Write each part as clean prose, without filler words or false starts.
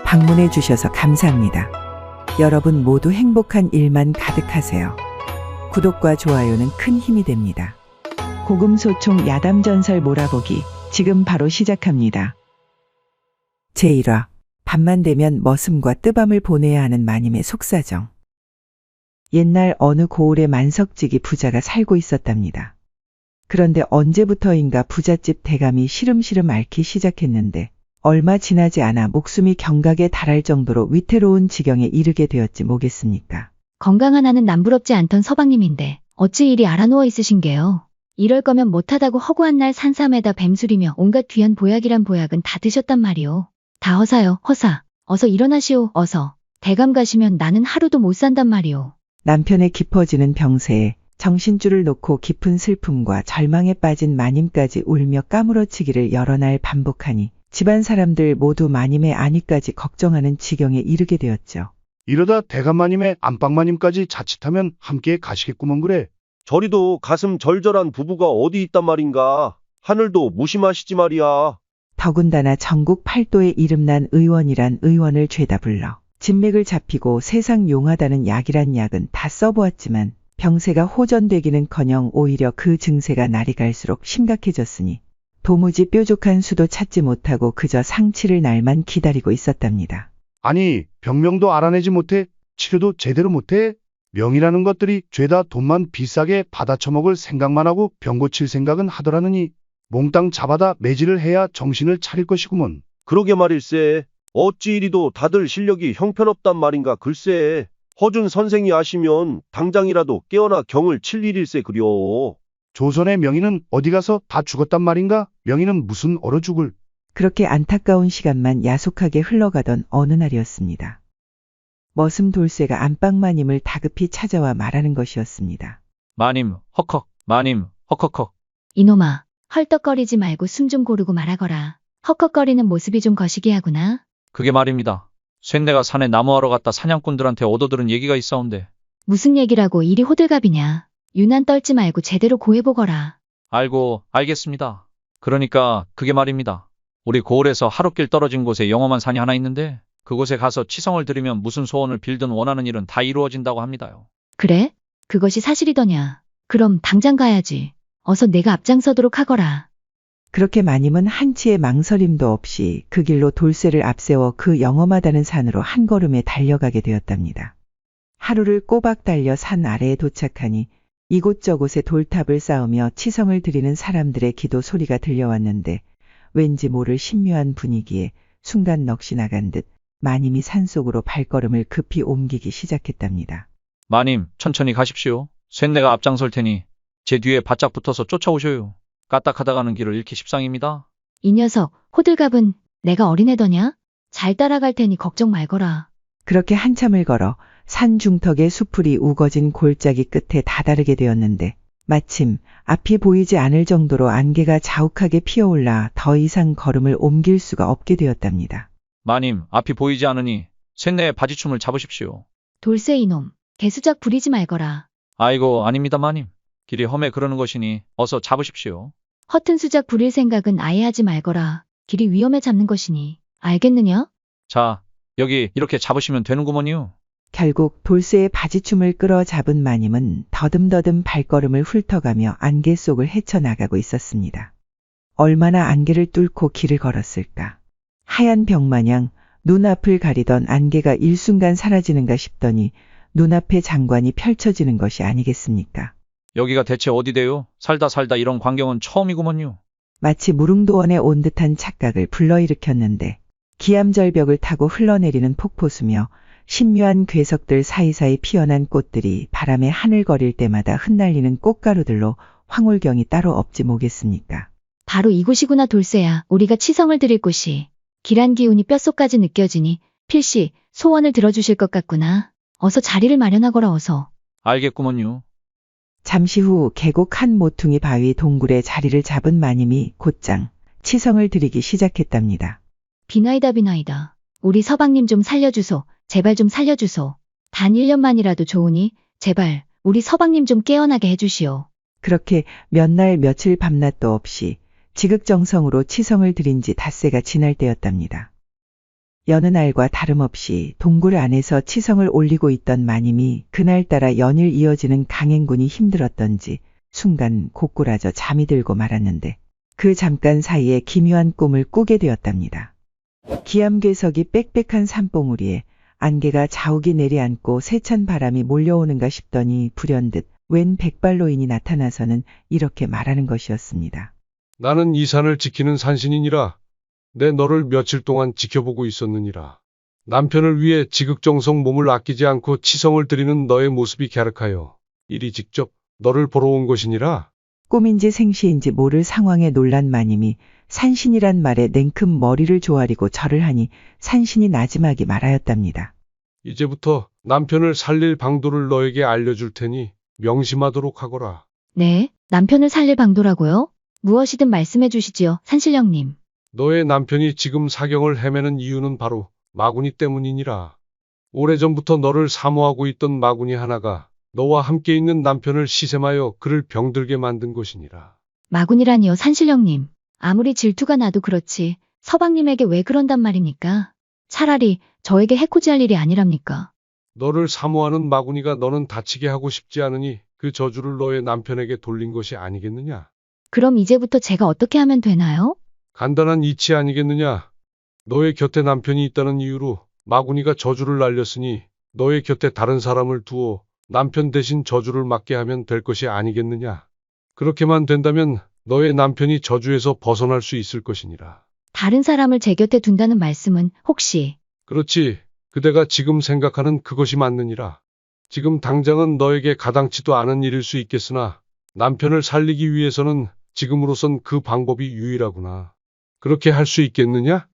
방문해 주셔서 감사합니다. 여러분 모두 행복한 일만 가득하세요. 구독과 좋아요는 큰 힘이 됩니다. 고금소총 야담전설 몰아보기 지금 바로 시작합니다. 제1화 밤만 되면 머슴과 뜨밤을 보내야 하는 마님의 속사정. 옛날 어느 고을에 만석지기 부자가 살고 있었답니다. 그런데 언제부터인가 부잣집 대감이 시름시름 앓기 시작했는데 얼마 지나지 않아 목숨이 경각에 달할 정도로 위태로운 지경에 이르게 되었지 뭐겠습니까? 건강 하나는 남부럽지 않던 서방님인데 어찌 이리 알아누워 있으신게요. 이럴 거면 못하다고 허구한 날 산삼에다 뱀술이며 온갖 귀한 보약이란 보약은 다 드셨단 말이오. 다 허사요, 허사. 어서 일어나시오, 어서. 대감 가시면 나는 하루도 못 산단 말이오. 남편의 깊어지는 병세에 정신줄을 놓고 깊은 슬픔과 절망에 빠진 마님까지 울며 까무러치기를 여러 날 반복하니 집안 사람들 모두 마님의 안위까지 걱정하는 지경에 이르게 되었죠. 이러다 대감마님의 안방마님까지 자칫하면 함께 가시겠구먼 그래. 저리도 가슴 절절한 부부가 어디 있단 말인가. 하늘도 무심하시지 말이야. 더군다나 전국 팔도에 이름난 의원이란 의원을 죄다 불러 진맥을 잡히고 세상 용하다는 약이란 약은 다 써보았지만 병세가 호전되기는커녕 오히려 그 증세가 날이 갈수록 심각해졌으니 도무지 뾰족한 수도 찾지 못하고 그저 상치를 날만 기다리고 있었답니다. 아니 병명도 알아내지 못해 치료도 제대로 못해? 명이라는 것들이 죄다 돈만 비싸게 받아쳐먹을 생각만 하고 병 고칠 생각은 하더라느니 몽땅 잡아다 매질을 해야 정신을 차릴 것이구먼. 그러게 말일세. 어찌 이리도 다들 실력이 형편없단 말인가 글쎄. 허준 선생이 아시면 당장이라도 깨어나 경을 칠 일일세 그려. 조선의 명의는 어디 가서 다 죽었단 말인가? 명의는 무슨 얼어 죽을. 그렇게 안타까운 시간만 야속하게 흘러가던 어느 날이었습니다. 머슴 돌쇠가 안방마님을 다급히 찾아와 말하는 것이었습니다. 마님, 헉헉, 마님, 헉헉헉. 이놈아, 헐떡거리지 말고 숨 좀 고르고 말하거라. 헉헉거리는 모습이 좀 거시기 하구나. 그게 말입니다. 쇳내가 산에 나무하러 갔다 사냥꾼들한테 얻어들은 얘기가 있사온데. 무슨 얘기라고 이리 호들갑이냐. 유난 떨지 말고 제대로 고해보거라. 알겠습니다. 그러니까 그게 말입니다. 우리 고을에서 하루길 떨어진 곳에 영험한 산이 하나 있는데 그곳에 가서 치성을 드리면 무슨 소원을 빌든 원하는 일은 다 이루어진다고 합니다요. 그래? 그것이 사실이더냐. 그럼 당장 가야지. 어서 내가 앞장서도록 하거라. 그렇게 마님은 한치의 망설임도 없이 그 길로 돌쇠를 앞세워 그 영험하다는 산으로 한 걸음에 달려가게 되었답니다. 하루를 꼬박 달려 산 아래에 도착하니 이곳저곳에 돌탑을 쌓으며 치성을 드리는 사람들의 기도 소리가 들려왔는데 왠지 모를 신묘한 분위기에 순간 넋이 나간 듯 마님이 산속으로 발걸음을 급히 옮기기 시작했답니다. 마님, 천천히 가십시오. 쇳내가 앞장설 테니 제 뒤에 바짝 붙어서 쫓아오셔요. 까딱하다 가는 길을 잃기 십상입니다. 이 녀석, 호들갑은 내가 어린애더냐? 잘 따라갈 테니 걱정 말거라. 그렇게 한참을 걸어 산 중턱에 수풀이 우거진 골짜기 끝에 다다르게 되었는데 마침 앞이 보이지 않을 정도로 안개가 자욱하게 피어올라 더 이상 걸음을 옮길 수가 없게 되었답니다. 마님, 앞이 보이지 않으니 쇳내의 바지춤을 잡으십시오. 돌쇠 이놈, 개수작 부리지 말거라. 아이고, 아닙니다 마님. 길이 험해 그러는 것이니 어서 잡으십시오. 허튼 수작 부릴 생각은 아예 하지 말거라. 길이 위험해 잡는 것이니. 알겠느냐? 자, 여기 이렇게 잡으시면 되는구먼요. 결국 돌쇠의 바지춤을 끌어 잡은 마님은 더듬더듬 발걸음을 훑어가며 안개 속을 헤쳐나가고 있었습니다. 얼마나 안개를 뚫고 길을 걸었을까. 하얀 벽마냥 눈앞을 가리던 안개가 일순간 사라지는가 싶더니 눈앞에 장관이 펼쳐지는 것이 아니겠습니까? 여기가 대체 어디대요? 살다 이런 광경은 처음이구먼요. 마치 무릉도원에 온 듯한 착각을 불러일으켰는데 기암절벽을 타고 흘러내리는 폭포수며 신묘한 괴석들 사이사이 피어난 꽃들이 바람에 하늘거릴 때마다 흩날리는 꽃가루들로 황홀경이 따로 없지 뭐겠습니까? 바로 이곳이구나 돌쇠야. 우리가 치성을 드릴 곳이. 길한 기운이 뼛속까지 느껴지니 필시 소원을 들어주실 것 같구나. 어서 자리를 마련하거라 어서. 알겠구먼요. 잠시 후 계곡 한 모퉁이 바위 동굴에 자리를 잡은 마님이 곧장 치성을 드리기 시작했답니다. 비나이다. 우리 서방님 좀 살려주소. 제발 좀 살려주소. 단 1년만이라도 좋으니 제발 우리 서방님 좀 깨어나게 해주시오. 그렇게 몇 날 며칠 밤낮도 없이 지극정성으로 치성을 드린 지 닷새가 지날 때였답니다. 여느 날과 다름없이 동굴 안에서 치성을 올리고 있던 마님이 그날따라 연일 이어지는 강행군이 힘들었던지 순간 고꾸라져 잠이 들고 말았는데 그 잠깐 사이에 기묘한 꿈을 꾸게 되었답니다. 기암괴석이 빽빽한 산봉우리에 안개가 자욱이 내려앉고 세찬 바람이 몰려오는가 싶더니 불현듯 웬 백발노인이 나타나서는 이렇게 말하는 것이었습니다. 나는 이 산을 지키는 산신이니라. 내 너를 며칠 동안 지켜보고 있었느니라. 남편을 위해 지극정성 몸을 아끼지 않고 치성을 드리는 너의 모습이 갸륵하여 이리 직접 너를 보러 온 것이니라. 꿈인지 생시인지 모를 상황에 놀란 마님이 산신이란 말에 냉큼 머리를 조아리고 절을 하니 산신이 나지막이 말하였답니다. 이제부터 남편을 살릴 방도를 너에게 알려줄 테니 명심하도록 하거라. 네, 남편을 살릴 방도라고요? 무엇이든 말씀해 주시지요, 산신령님. 너의 남편이 지금 사경을 헤매는 이유는 바로 마구니 때문이니라. 오래전부터 너를 사모하고 있던 마구니 하나가 너와 함께 있는 남편을 시샘하여 그를 병들게 만든 것이니라. 마군이라니요, 산신령님. 아무리 질투가 나도 그렇지 서방님에게 왜 그런단 말입니까? 차라리 저에게 해코지할 일이 아니랍니까? 너를 사모하는 마구니가 너는 다치게 하고 싶지 않으니 그 저주를 너의 남편에게 돌린 것이 아니겠느냐? 그럼 이제부터 제가 어떻게 하면 되나요? 간단한 이치 아니겠느냐? 너의 곁에 남편이 있다는 이유로 마구니가 저주를 날렸으니 너의 곁에 다른 사람을 두어 남편 대신 저주를 맞게 하면 될 것이 아니겠느냐? 그렇게만 된다면 너의 남편이 저주에서 벗어날 수 있을 것이니라. 다른 사람을 제 곁에 둔다는 말씀은 혹시 그렇지. 그대가 지금 생각하는 그것이 맞느니라. 지금 당장은 너에게 가당치도 않은 일일 수 있겠으나 남편을 살리기 위해서는 지금으로선 그 방법이 유일하구나. 그렇게 할 수 있겠느냐?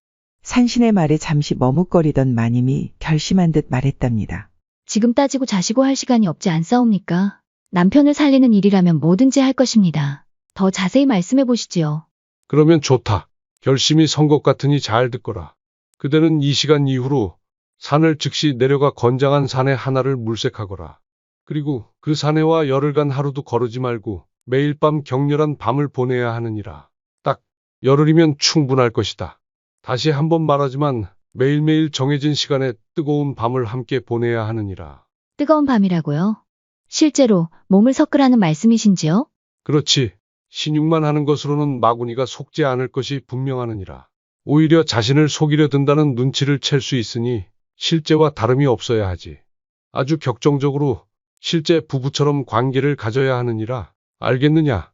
산신의 말에 잠시 머뭇거리던 마님이 결심한 듯 말했답니다. 지금 따지고 자시고 할 시간이 없지 않사옵니까? 남편을 살리는 일이라면 뭐든지 할 것입니다. 더 자세히 말씀해 보시지요. 그러면 좋다. 결심이 선 것 같으니 잘 듣거라. 그대는 이 시간 이후로 산을 즉시 내려가 건장한 산에 하나를 물색하거라. 그리고 그 산에와 열흘간 하루도 거르지 말고 매일 밤 격렬한 밤을 보내야 하느니라. 딱 열흘이면 충분할 것이다. 다시 한번 말하지만 매일매일 정해진 시간에 뜨거운 밤을 함께 보내야 하느니라. 뜨거운 밤이라고요? 실제로 몸을 섞으라는 말씀이신지요? 그렇지. 신용만 하는 것으로는 마구니가 속지 않을 것이 분명하느니라. 오히려 자신을 속이려 든다는 눈치를 챌 수 있으니 실제와 다름이 없어야 하지. 아주 격정적으로 실제 부부처럼 관계를 가져야 하느니라. 알겠느냐?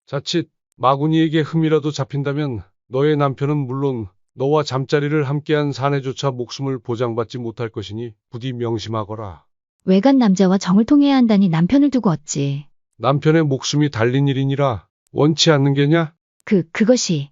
자칫 마구니에게 흠이라도 잡힌다면 너의 남편은 물론 너와 잠자리를 함께한 사내조차 목숨을 보장받지 못할 것이니 부디 명심하거라. 외간 남자와 정을 통해야 한다니 남편을 두고 어찌. 남편의 목숨이 달린 일이니라. 원치 않는 게냐? 그것이.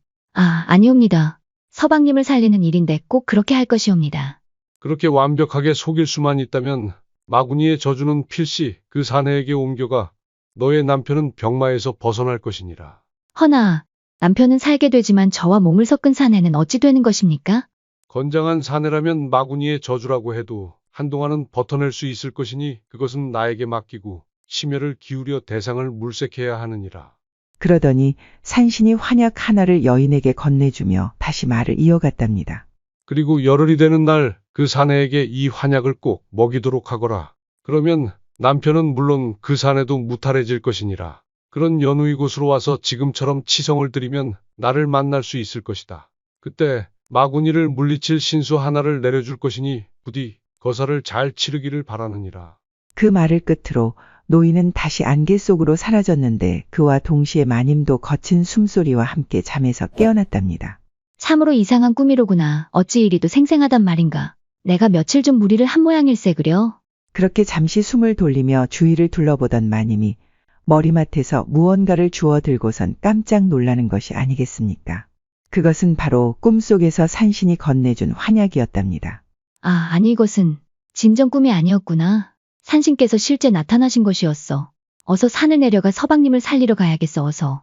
아니옵니다. 서방님을 살리는 일인데 꼭 그렇게 할 것이옵니다. 그렇게 완벽하게 속일 수만 있다면 마구니의 저주는 필시 그 사내에게 옮겨가 너의 남편은 병마에서 벗어날 것이니라. 허나, 남편은 살게 되지만 저와 몸을 섞은 사내는 어찌 되는 것입니까? 건장한 사내라면 마구니의 저주라고 해도 한동안은 버텨낼 수 있을 것이니 그것은 나에게 맡기고 심혈을 기울여 대상을 물색해야 하느니라. 그러더니 산신이 환약 하나를 여인에게 건네주며 다시 말을 이어갔답니다. 그리고 열흘이 되는 날 그 사내에게 이 환약을 꼭 먹이도록 하거라. 그러면 남편은 물론 그 사내도 무탈해질 것이니라. 그런 연후이 곳으로 와서 지금처럼 치성을 드리면 나를 만날 수 있을 것이다. 그때 마구니를 물리칠 신수 하나를 내려줄 것이니 부디 거사를 잘 치르기를 바라느니라. 그 말을 끝으로 노인은 다시 안개 속으로 사라졌는데 그와 동시에 마님도 거친 숨소리와 함께 잠에서 깨어났답니다. 참으로 이상한 꿈이로구나. 어찌 이리도 생생하단 말인가. 내가 며칠 좀 무리를 한 모양일세 그려. 그렇게 잠시 숨을 돌리며 주위를 둘러보던 마님이 머리맡에서 무언가를 주워 들고선 깜짝 놀라는 것이 아니겠습니까? 그것은 바로 꿈속에서 산신이 건네준 환약이었답니다. 아니 이것은 진정 꿈이 아니었구나. 산신께서 실제 나타나신 것이었어. 어서 산을 내려가 서방님을 살리러 가야겠어 어서.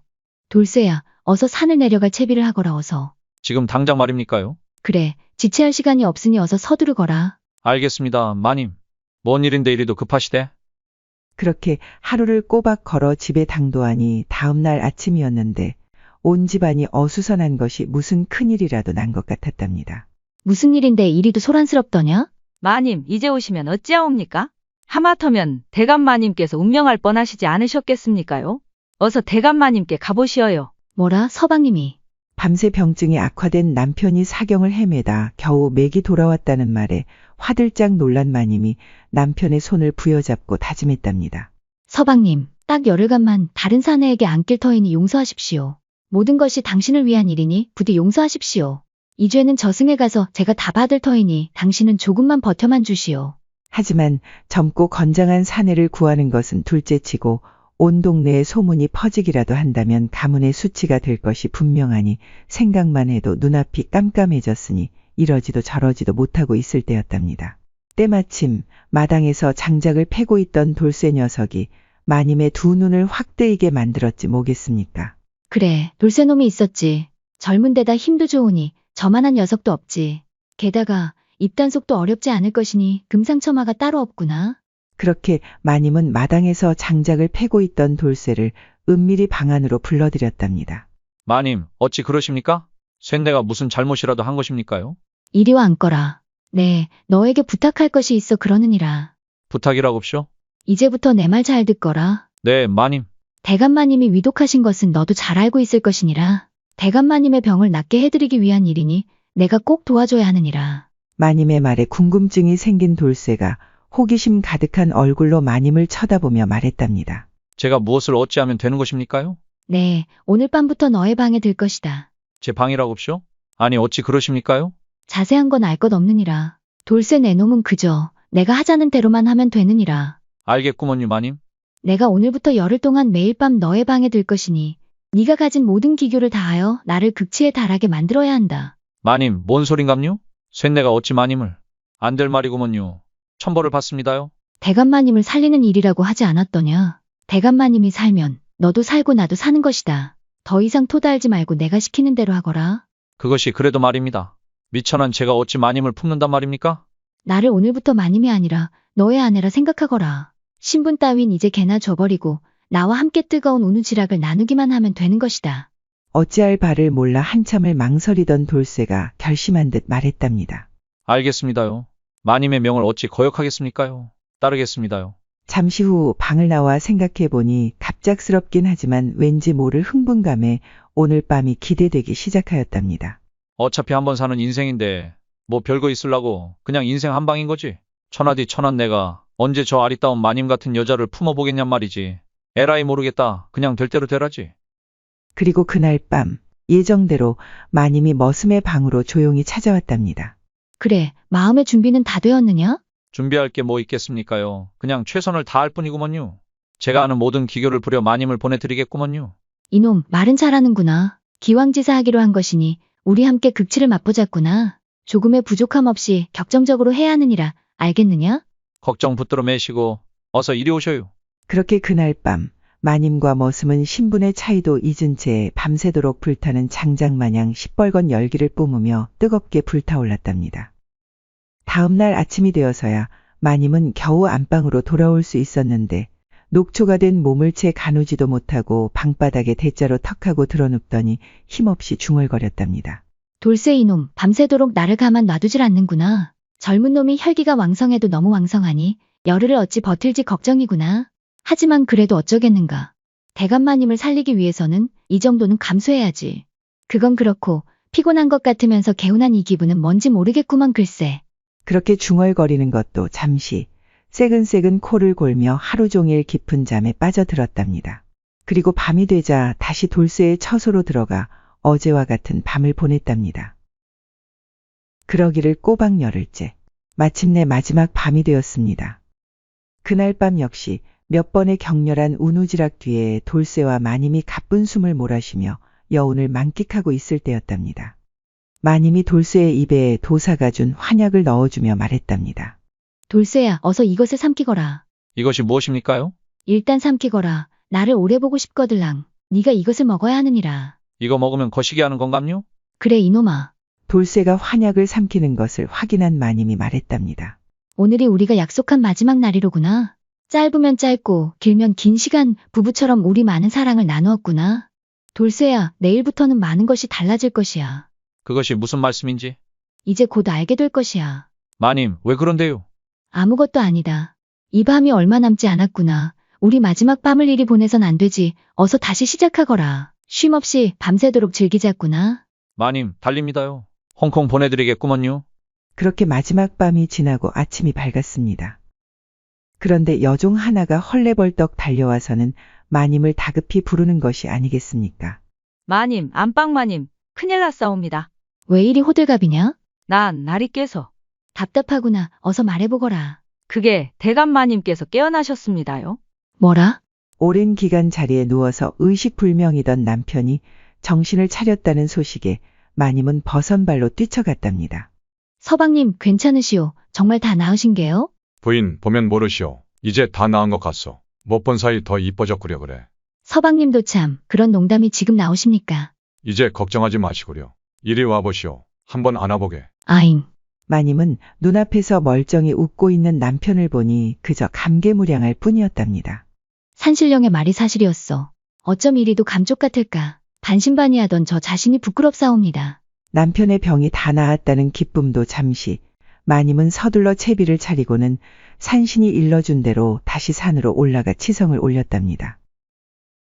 돌쇠야, 어서 산을 내려갈 채비를 하거라 어서. 지금 당장 말입니까요? 그래, 지체할 시간이 없으니 어서 서두르거라. 알겠습니다, 마님. 뭔 일인데 이리도 급하시대? 그렇게 하루를 꼬박 걸어 집에 당도하니 다음날 아침이었는데 온 집안이 어수선한 것이 무슨 큰일이라도 난 것 같았답니다. 무슨 일인데 이리도 소란스럽더냐? 마님, 이제 오시면 어찌하옵니까? 하마터면 대감마님께서 운명할 뻔하시지 않으셨겠습니까요? 어서 대감마님께 가보시어요. 뭐라, 서방님이. 밤새 병증이 악화된 남편이 사경을 헤매다 겨우 맥이 돌아왔다는 말에 화들짝 놀란 마님이 남편의 손을 부여잡고 다짐했답니다. 서방님, 딱 열흘간만 다른 사내에게 안길 터이니 용서하십시오. 모든 것이 당신을 위한 일이니 부디 용서하십시오. 이 죄는 저승에 가서 제가 다 받을 터이니 당신은 조금만 버텨만 주시오. 하지만 젊고 건장한 사내를 구하는 것은 둘째치고 온 동네에 소문이 퍼지기라도 한다면 가문의 수치가 될 것이 분명하니 생각만 해도 눈앞이 깜깜해졌으니 이러지도 저러지도 못하고 있을 때였답니다. 때마침 마당에서 장작을 패고 있던 돌쇠 녀석이 마님의 두 눈을 확 뜨이게 만들었지 뭐겠습니까. 그래, 돌쇠놈이 있었지. 젊은 데다 힘도 좋으니 저만한 녀석도 없지. 게다가 입단속도 어렵지 않을 것이니 금상첨화가 따로 없구나. 그렇게 마님은 마당에서 장작을 패고 있던 돌쇠를 은밀히 방 안으로 불러들였답니다. 마님, 어찌 그러십니까? 쇳내가 무슨 잘못이라도 한 것입니까요? 이리와 앉거라. 네, 너에게 부탁할 것이 있어 그러느니라. 부탁이라고쇼? 이제부터 내 말 잘 듣거라. 네, 마님. 대감마님이 위독하신 것은 너도 잘 알고 있을 것이니라. 대감마님의 병을 낫게 해드리기 위한 일이니 내가 꼭 도와줘야 하느니라. 마님의 말에 궁금증이 생긴 돌쇠가 호기심 가득한 얼굴로 마님을 쳐다보며 말했답니다. 제가 무엇을 어찌하면 되는 것입니까요? 네, 오늘 밤부터 너의 방에 들 것이다. 제 방이라고쇼? 아니, 어찌 그러십니까요? 자세한 건 알 것 없느니라. 돌쇠 내 놈은 그저 내가 하자는 대로만 하면 되느니라. 알겠구먼요, 마님. 내가 오늘부터 열흘 동안 매일 밤 너의 방에 들 것이니 네가 가진 모든 기교를 다하여 나를 극치에 달하게 만들어야 한다. 마님, 뭔 소린감요? 쇳내가 어찌 마님을. 안 될 말이구먼요. 천벌을 받습니다요. 대감마님을 살리는 일이라고 하지 않았더냐. 대감마님이 살면 너도 살고 나도 사는 것이다. 더 이상 토달지 말고 내가 시키는 대로 하거라. 그것이 그래도 말입니다. 미천한 제가 어찌 마님을 품는단 말입니까? 나를 오늘부터 마님이 아니라 너의 아내라 생각하거라. 신분 따윈 이제 개나 줘버리고 나와 함께 뜨거운 우누지락을 나누기만 하면 되는 것이다. 어찌할 바를 몰라 한참을 망설이던 돌쇠가 결심한 듯 말했답니다. 알겠습니다요. 마님의 명을 어찌 거역하겠습니까요? 따르겠습니다요. 잠시 후 방을 나와 생각해보니 갑작스럽긴 하지만 왠지 모를 흥분감에 오늘 밤이 기대되기 시작하였답니다. 어차피 한번 사는 인생인데 뭐 별거 있으려고 그냥 인생 한 방인 거지. 천하디 천한 내가 언제 저 아리따운 마님 같은 여자를 품어보겠냔 말이지. 에라이 모르겠다. 그냥 될 대로 되라지. 그리고 그날 밤 예정대로 마님이 머슴의 방으로 조용히 찾아왔답니다. 그래, 마음의 준비는 다 되었느냐? 준비할 게 뭐 있겠습니까요. 그냥 최선을 다할 뿐이구먼요. 제가 아는 모든 기교를 부려 마님을 보내드리겠구먼요. 이놈, 말은 잘하는구나. 기왕지사하기로 한 것이니 우리 함께 극치를 맛보자꾸나. 조금의 부족함 없이 격정적으로 해야 하느니라. 알겠느냐? 걱정 붙들어 매시고 어서 이리 오셔요. 그렇게 그날 밤 마님과 머슴은 신분의 차이도 잊은 채 밤새도록 불타는 장작마냥 시뻘건 열기를 뿜으며 뜨겁게 불타올랐답니다. 다음 날 아침이 되어서야 마님은 겨우 안방으로 돌아올 수 있었는데 녹초가 된 몸을 채 가누지도 못하고 방바닥에 대자로 턱하고 드러눕더니 힘없이 중얼거렸답니다. 돌쇠 이놈, 밤새도록 나를 가만 놔두질 않는구나. 젊은 놈이 혈기가 왕성해도 너무 왕성하니 열흘을 어찌 버틸지 걱정이구나. 하지만 그래도 어쩌겠는가. 대감마님을 살리기 위해서는 이 정도는 감수해야지. 그건 그렇고 피곤한 것 같으면서 개운한 이 기분은 뭔지 모르겠구먼 글쎄. 그렇게 중얼거리는 것도 잠시 새근새근 코를 골며 하루 종일 깊은 잠에 빠져들었답니다. 그리고 밤이 되자 다시 돌쇠의 처소로 들어가 어제와 같은 밤을 보냈답니다. 그러기를 꼬박 열흘째. 마침내 마지막 밤이 되었습니다. 그날 밤 역시 몇 번의 격렬한 우누지락 뒤에 돌쇠와 마님이 가쁜 숨을 몰아쉬며 여운을 만끽하고 있을 때였답니다. 마님이 돌쇠의 입에 도사가 준 환약을 넣어주며 말했답니다. 돌쇠야, 어서 이것을 삼키거라. 이것이 무엇입니까요? 일단 삼키거라. 나를 오래 보고 싶거들랑. 네가 이것을 먹어야 하느니라. 이거 먹으면 거시기 하는 건감요? 그래 이놈아. 돌쇠가 환약을 삼키는 것을 확인한 마님이 말했답니다. 오늘이 우리가 약속한 마지막 날이로구나. 짧으면 짧고 길면 긴 시간 부부처럼 우리 많은 사랑을 나누었구나. 돌쇠야, 내일부터는 많은 것이 달라질 것이야. 그것이 무슨 말씀인지? 이제 곧 알게 될 것이야. 마님, 왜 그런데요? 아무것도 아니다. 이 밤이 얼마 남지 않았구나. 우리 마지막 밤을 이리 보내선 안 되지. 어서 다시 시작하거라. 쉼 없이 밤새도록 즐기자꾸나. 마님, 달립니다요. 홍콩 보내드리겠구먼요. 그렇게 마지막 밤이 지나고 아침이 밝았습니다. 그런데 여종 하나가 헐레벌떡 달려와서는 마님을 다급히 부르는 것이 아니겠습니까? 마님, 안방마님, 큰일 났사옵니다. 왜 이리 호들갑이냐? 난 날이 깨서. 답답하구나. 어서 말해보거라. 그게 대감마님께서 깨어나셨습니다요. 뭐라? 오랜 기간 자리에 누워서 의식불명이던 남편이 정신을 차렸다는 소식에 마님은 버선발로 뛰쳐갔답니다. 서방님, 괜찮으시오. 정말 다 나으신게요? 부인 보면 모르시오. 이제 다 나은 것 같소. 못 본 사이 더 이뻐졌구려 그래. 서방님도 참, 그런 농담이 지금 나오십니까? 이제 걱정하지 마시구려. 이리 와보시오. 한번 안아보게. 아잉. 마님은 눈앞에서 멀쩡히 웃고 있는 남편을 보니 그저 감개무량할 뿐이었답니다. 산신령의 말이 사실이었어. 어쩜 이리도 감쪽 같을까. 반신반의하던 저 자신이 부끄럽사옵니다. 남편의 병이 다 나았다는 기쁨도 잠시, 마님은 서둘러 채비를 차리고는 산신이 일러준 대로 다시 산으로 올라가 치성을 올렸답니다.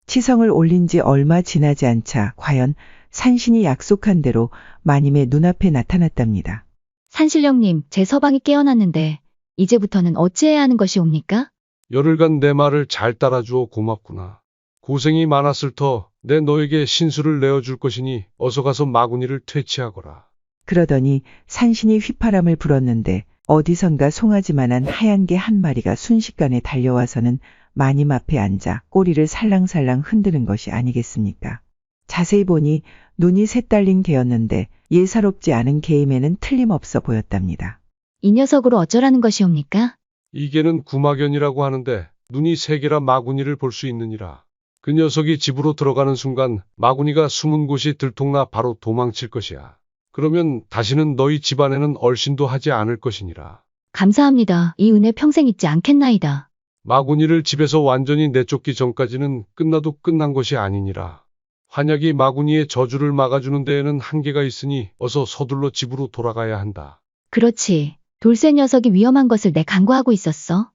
치성을 올린 지 얼마 지나지 않자 과연 산신이 약속한 대로 마님의 눈앞에 나타났답니다. 산신령님, 제 서방이 깨어났는데 이제부터는 어찌해야 하는 것이옵니까? 열흘간 내 말을 잘 따라주어 고맙구나. 고생이 많았을 터 내 너에게 신수를 내어줄 것이니 어서 가서 마구니를 퇴치하거라. 그러더니 산신이 휘파람을 불었는데 어디선가 송아지만한 하얀 개 한 마리가 순식간에 달려와서는 마님 앞에 앉아 꼬리를 살랑살랑 흔드는 것이 아니겠습니까? 자세히 보니 눈이 셋 달린 개였는데 예사롭지 않은 개임에는 틀림없어 보였답니다. 이 녀석으로 어쩌라는 것이옵니까? 이 개는 구마견이라고 하는데 눈이 세 개라 마구니를 볼 수 있느니라. 그 녀석이 집으로 들어가는 순간 마구니가 숨은 곳이 들통나 바로 도망칠 것이야. 그러면 다시는 너희 집안에는 얼씬도 하지 않을 것이니라. 감사합니다. 이 은혜 평생 잊지 않겠나이다. 마구니를 집에서 완전히 내쫓기 전까지는 끝나도 끝난 것이 아니니라. 환약이 마구니의 저주를 막아주는 데에는 한계가 있으니 어서 서둘러 집으로 돌아가야 한다. 그렇지. 돌쇠 녀석이 위험한 것을 내 간과하고 있었어.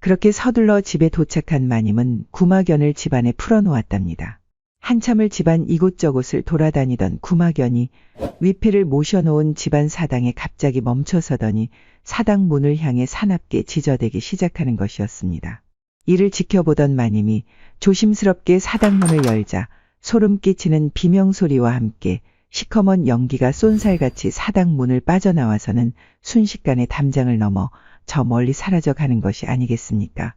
그렇게 서둘러 집에 도착한 마님은 구마견을 집안에 풀어놓았답니다. 한참을 집안 이곳저곳을 돌아다니던 구마견이 위패를 모셔놓은 집안 사당에 갑자기 멈춰서더니 사당 문을 향해 사납게 지저대기 시작하는 것이었습니다. 이를 지켜보던 마님이 조심스럽게 사당 문을 열자 소름 끼치는 비명소리와 함께 시커먼 연기가 쏜살같이 사당 문을 빠져나와서는 순식간에 담장을 넘어 저 멀리 사라져 가는 것이 아니겠습니까?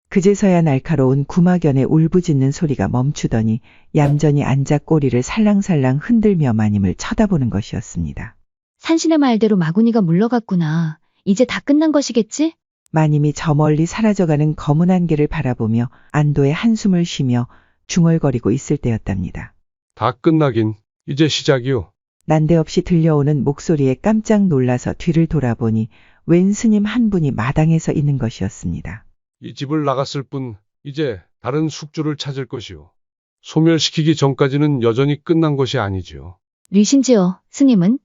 그제서야 날카로운 구마견의 울부짖는 소리가 멈추더니 얌전히 앉아 꼬리를 살랑살랑 흔들며 마님을 쳐다보는 것이었습니다. 산신의 말대로 마구니가 물러갔구나. 이제 다 끝난 것이겠지? 마님이 저 멀리 사라져가는 검은 안개를 바라보며 안도의 한숨을 쉬며 중얼거리고 있을 때였답니다. 다 끝나긴 이제 시작이요. 난데없이 들려오는 목소리에 깜짝 놀라서 뒤를 돌아보니 웬 스님 한 분이 마당에서 있는 것이었습니다. 이 집을 나갔을 뿐 이제 다른 숙주를 찾을 것이요. 소멸시키기 전까지는 여전히 끝난 것이 아니지요. 뉘신지요, 스님은?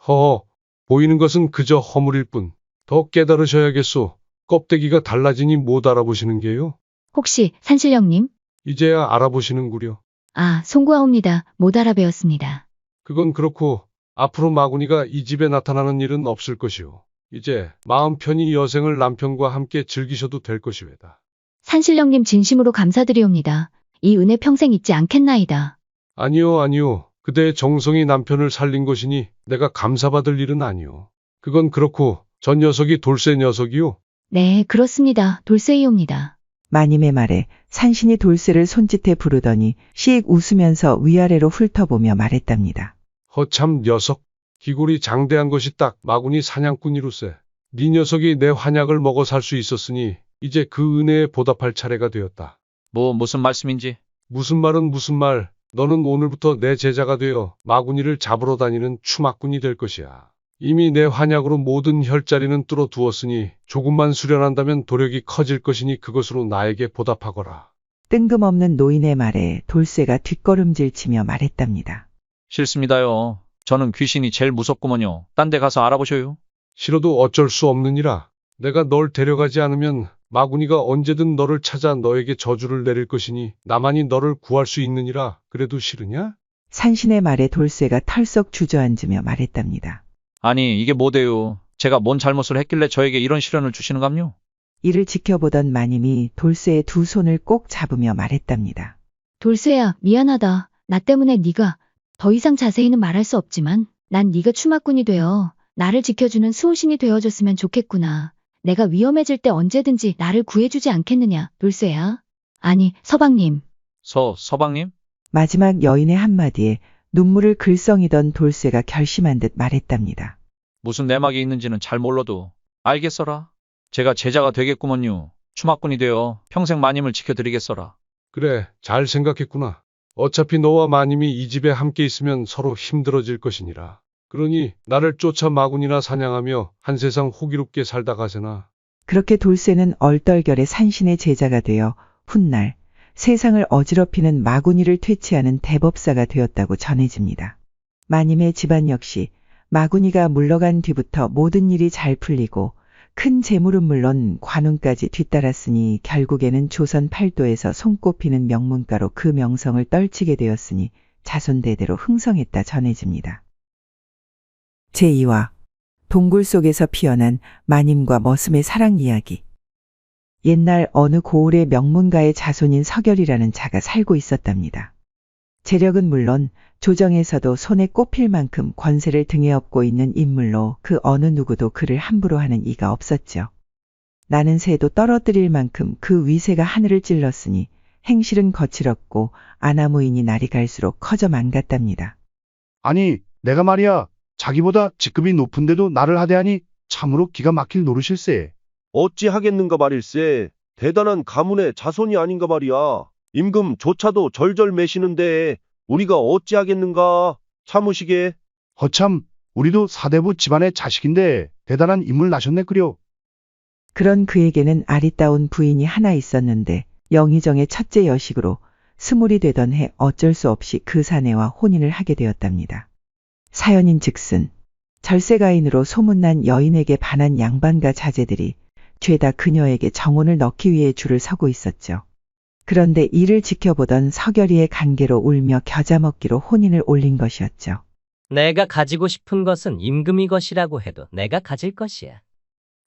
허허, 보이는 것은 그저 허물일 뿐. 더 깨달으셔야겠소. 껍데기가 달라지니 못 알아보시는 게요. 혹시 산신령님? 이제야 알아보시는구려. 아, 송구하옵니다. 못 알아배웠습니다. 그건 그렇고 앞으로 마구니가 이 집에 나타나는 일은 없을 것이요. 이제 마음 편히 여생을 남편과 함께 즐기셔도 될 것이외다. 산신령님 진심으로 감사드리옵니다. 이 은혜 평생 잊지 않겠나이다. 아니요, 아니요. 그대의 정성이 남편을 살린 것이니 내가 감사받을 일은 아니요. 그건 그렇고 전 녀석이 돌쇠 녀석이요. 네, 그렇습니다. 돌쇠이옵니다. 마님의 말에 산신이 돌쇠를 손짓해 부르더니 씩 웃으면서 위아래로 훑어보며 말했답니다. 허참 녀석. 기골이 장대한 것이 딱 마구니 사냥꾼이로세. 네 녀석이 내 환약을 먹어 살 수 있었으니 이제 그 은혜에 보답할 차례가 되었다. 무슨 말씀인지? 무슨 말은 무슨 말. 너는 오늘부터 내 제자가 되어 마구니를 잡으러 다니는 추막꾼이 될 것이야. 이미 내 환약으로 모든 혈자리는 뚫어두었으니 조금만 수련한다면 도력이 커질 것이니 그것으로 나에게 보답하거라. 뜬금없는 노인의 말에 돌쇠가 뒷걸음질치며 말했답니다. 싫습니다요. 저는 귀신이 제일 무섭구먼요. 딴 데 가서 알아보셔요. 싫어도 어쩔 수 없느니라. 내가 널 데려가지 않으면 마구니가 언제든 너를 찾아 너에게 저주를 내릴 것이니 나만이 너를 구할 수 있느니라. 그래도 싫으냐? 산신의 말에 돌쇠가 털썩 주저앉으며 말했답니다. 아니, 이게 뭐대요? 제가 뭔 잘못을 했길래 저에게 이런 시련을 주시는감요? 이를 지켜보던 마님이 돌쇠의 두 손을 꼭 잡으며 말했답니다. 돌쇠야, 미안하다. 나 때문에 네가 더 이상 자세히는 말할 수 없지만 난 네가 추마꾼이 되어 나를 지켜주는 수호신이 되어줬으면 좋겠구나. 내가 위험해질 때 언제든지 나를 구해주지 않겠느냐, 돌쇠야. 아니, 서방님. 서방님? 마지막 여인의 한마디에 눈물을 글썽이던 돌쇠가 결심한 듯 말했답니다. 무슨 내막이 있는지는 잘 몰라도 알겠어라. 제가 제자가 되겠구먼요. 추마꾼이 되어 평생 마님을 지켜드리겠어라. 그래, 잘 생각했구나. 어차피 너와 마님이 이 집에 함께 있으면 서로 힘들어질 것이니라. 그러니 나를 쫓아 마군이나 사냥하며 한 세상 호기롭게 살다 가세나. 그렇게 돌쇠는 얼떨결에 산신의 제자가 되어 훗날 세상을 어지럽히는 마구니를 퇴치하는 대법사가 되었다고 전해집니다. 마님의 집안 역시 마구니가 물러간 뒤부터 모든 일이 잘 풀리고 큰 재물은 물론 관운까지 뒤따랐으니 결국에는 조선 팔도에서 손꼽히는 명문가로 그 명성을 떨치게 되었으니 자손대대로 흥성했다 전해집니다. 제2화 동굴 속에서 피어난 마님과 머슴의 사랑 이야기. 옛날 어느 고을의 명문가의 자손인 서결이라는 자가 살고 있었답니다. 재력은 물론 조정에서도 손에 꼽힐 만큼 권세를 등에 업고 있는 인물로 그 어느 누구도 그를 함부로 하는 이가 없었죠. 나는 새도 떨어뜨릴 만큼 그 위세가 하늘을 찔렀으니 행실은 거칠었고 아나무인이 날이 갈수록 커져만 갔답니다. 아니, 내가 말이야. 자기보다 직급이 높은데도 나를 하대하니 참으로 기가 막힐 노릇일세. 어찌 하겠는가 말일세. 대단한 가문의 자손이 아닌가 말이야. 임금조차도 절절 매시는데 우리가 어찌 하겠는가. 참으시게. 허참, 우리도 사대부 집안의 자식인데 대단한 인물 나셨네 그려. 그런 그에게는 아리따운 부인이 하나 있었는데 영의정의 첫째 여식으로 스물이 되던 해 어쩔 수 없이 그 사내와 혼인을 하게 되었답니다. 사연인즉슨 절세가인으로 소문난 여인에게 반한 양반과 자제들이 죄다 그녀에게 정혼을 넣기 위해 줄을 서고 있었죠. 그런데 이를 지켜보던 서결이의 간계로 울며 겨자 먹기로 혼인을 올린 것이었죠. 내가 가지고 싶은 것은 임금이 것이라고 해도 내가 가질 것이야.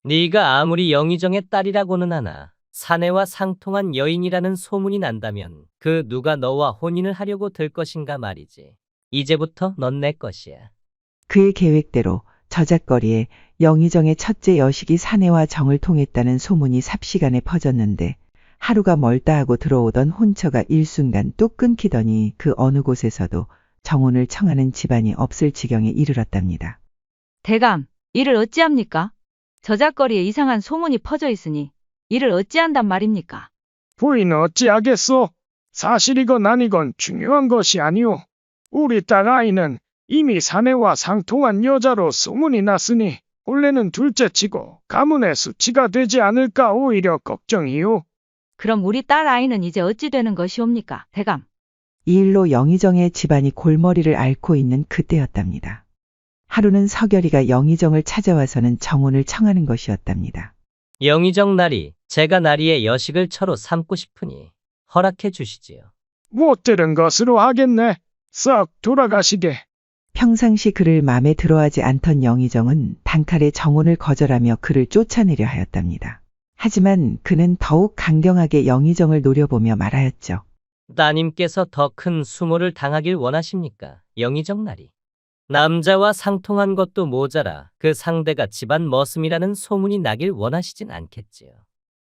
네가 아무리 영의정의 딸이라고는 하나 사내와 상통한 여인이라는 소문이 난다면 그 누가 너와 혼인을 하려고 들 것인가 말이지. 이제부터 넌 내 것이야. 그의 계획대로 저작거리에 영의정의 첫째 여식이 사내와 정을 통했다는 소문이 삽시간에 퍼졌는데 하루가 멀다 하고 들어오던 혼처가 일순간 뚝 끊기더니 그 어느 곳에서도 정혼을 청하는 집안이 없을 지경에 이르렀답니다. 대감, 이를 어찌합니까? 저작거리에 이상한 소문이 퍼져 있으니 이를 어찌한단 말입니까? 부인은 어찌하겠소? 사실이건 아니건 중요한 것이 아니오. 우리 딸 아이는 이미 사내와 상통한 여자로 소문이 났으니 본래는 둘째치고 가문의 수치가 되지 않을까 오히려 걱정이오. 그럼 우리 딸 아이는 이제 어찌 되는 것이옵니까, 대감? 이 일로 영의정의 집안이 골머리를 앓고 있는 그때였답니다. 하루는 서결이가 영의정을 찾아와서는 정혼을 청하는 것이었답니다. 영의정 나리, 제가 나리의 여식을 처로 삼고 싶으니 허락해 주시지요. 못 들은 것으로 하겠네. 썩 돌아가시게. 평상시 그를 마음에 들어하지 않던 영의정은 단칼에 정혼을 거절하며 그를 쫓아내려 하였답니다. 하지만 그는 더욱 강경하게 영의정을 노려보며 말하였죠. 따님께서 더 큰 수모를 당하길 원하십니까? 영의정 나리. 남자와 상통한 것도 모자라 그 상대가 집안 머슴이라는 소문이 나길 원하시진 않겠지요.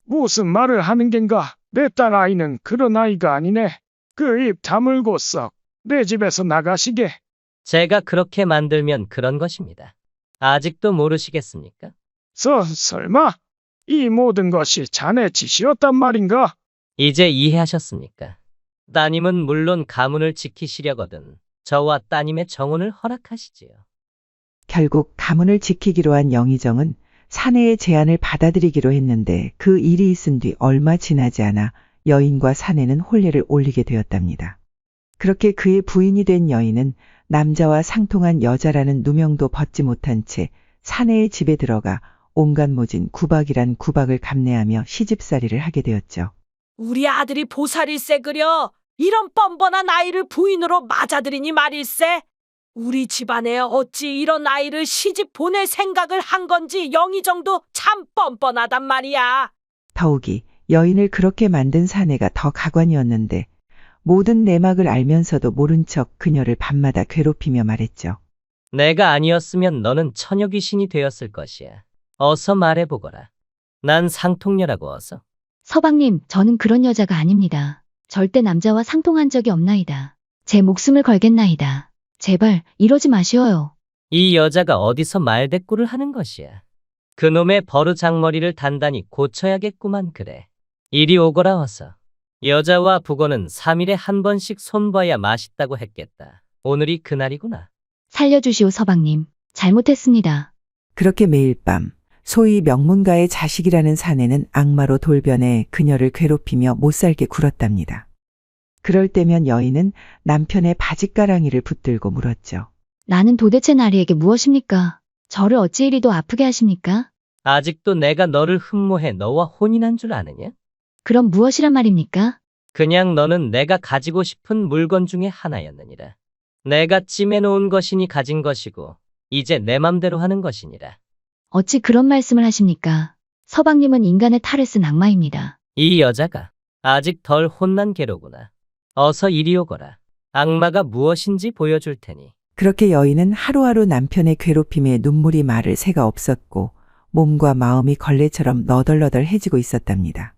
무슨 말을 하는 겐가? 내 딸 아이는 그런 아이가 아니네. 그 입 다물고 썩 내 집에서 나가시게. 제가 그렇게 만들면 그런 것입니다. 아직도 모르시겠습니까? 설마 이 모든 것이 자네 짓이었단 말인가? 이제 이해하셨습니까? 따님은 물론 가문을 지키시려거든 저와 따님의 정혼을 허락하시지요. 결국 가문을 지키기로 한 영의정은 사내의 제안을 받아들이기로 했는데 그 일이 있은 뒤 얼마 지나지 않아 여인과 사내는 혼례를 올리게 되었답니다. 그렇게 그의 부인이 된 여인은 남자와 상통한 여자라는 누명도 벗지 못한 채 사내의 집에 들어가 온갖 모진 구박이란 구박을 감내하며 시집살이를 하게 되었죠. 우리 아들이 보살일세 그려 이런 뻔뻔한 아이를 부인으로 맞아들이니 말일세. 우리 집안에 어찌 이런 아이를 시집 보낼 생각을 한 건지 영의정도 참 뻔뻔하단 말이야. 더욱이 여인을 그렇게 만든 사내가 더 가관이었는데 모든 내막을 알면서도 모른 척 그녀를 밤마다 괴롭히며 말했죠. 내가 아니었으면 너는 처녀 귀신이 되었을 것이야. 어서 말해보거라. 난 상통녀라고 어서. 서방님, 저는 그런 여자가 아닙니다. 절대 남자와 상통한 적이 없나이다. 제 목숨을 걸겠나이다. 제발 이러지 마시어요. 이 여자가 어디서 말대꾸를 하는 것이야. 그놈의 버르장머리를 단단히 고쳐야겠구만 그래. 이리 오거라 어서. 여자와 북어는 3일에 한 번씩 손봐야 맛있다고 했겠다. 오늘이 그날이구나. 살려주시오 서방님. 잘못했습니다. 그렇게 매일 밤 소위 명문가의 자식이라는 사내는 악마로 돌변해 그녀를 괴롭히며 못살게 굴었답니다. 그럴 때면 여인은 남편의 바짓가랑이를 붙들고 물었죠. 나는 도대체 나리에게 무엇입니까? 저를 어찌 이리도 아프게 하십니까? 아직도 내가 너를 흠모해 너와 혼인한 줄 아느냐? 그럼 무엇이란 말입니까? 그냥 너는 내가 가지고 싶은 물건 중에 하나였느니라. 내가 찜해놓은 것이니 가진 것이고 이제 내 맘대로 하는 것이니라. 어찌 그런 말씀을 하십니까? 서방님은 인간의 탈을 쓴 악마입니다. 이 여자가 아직 덜 혼난 개로구나. 어서 이리 오거라. 악마가 무엇인지 보여줄 테니. 그렇게 여인은 하루하루 남편의 괴롭힘에 눈물이 마를 새가 없었고 몸과 마음이 걸레처럼 너덜너덜해지고 있었답니다.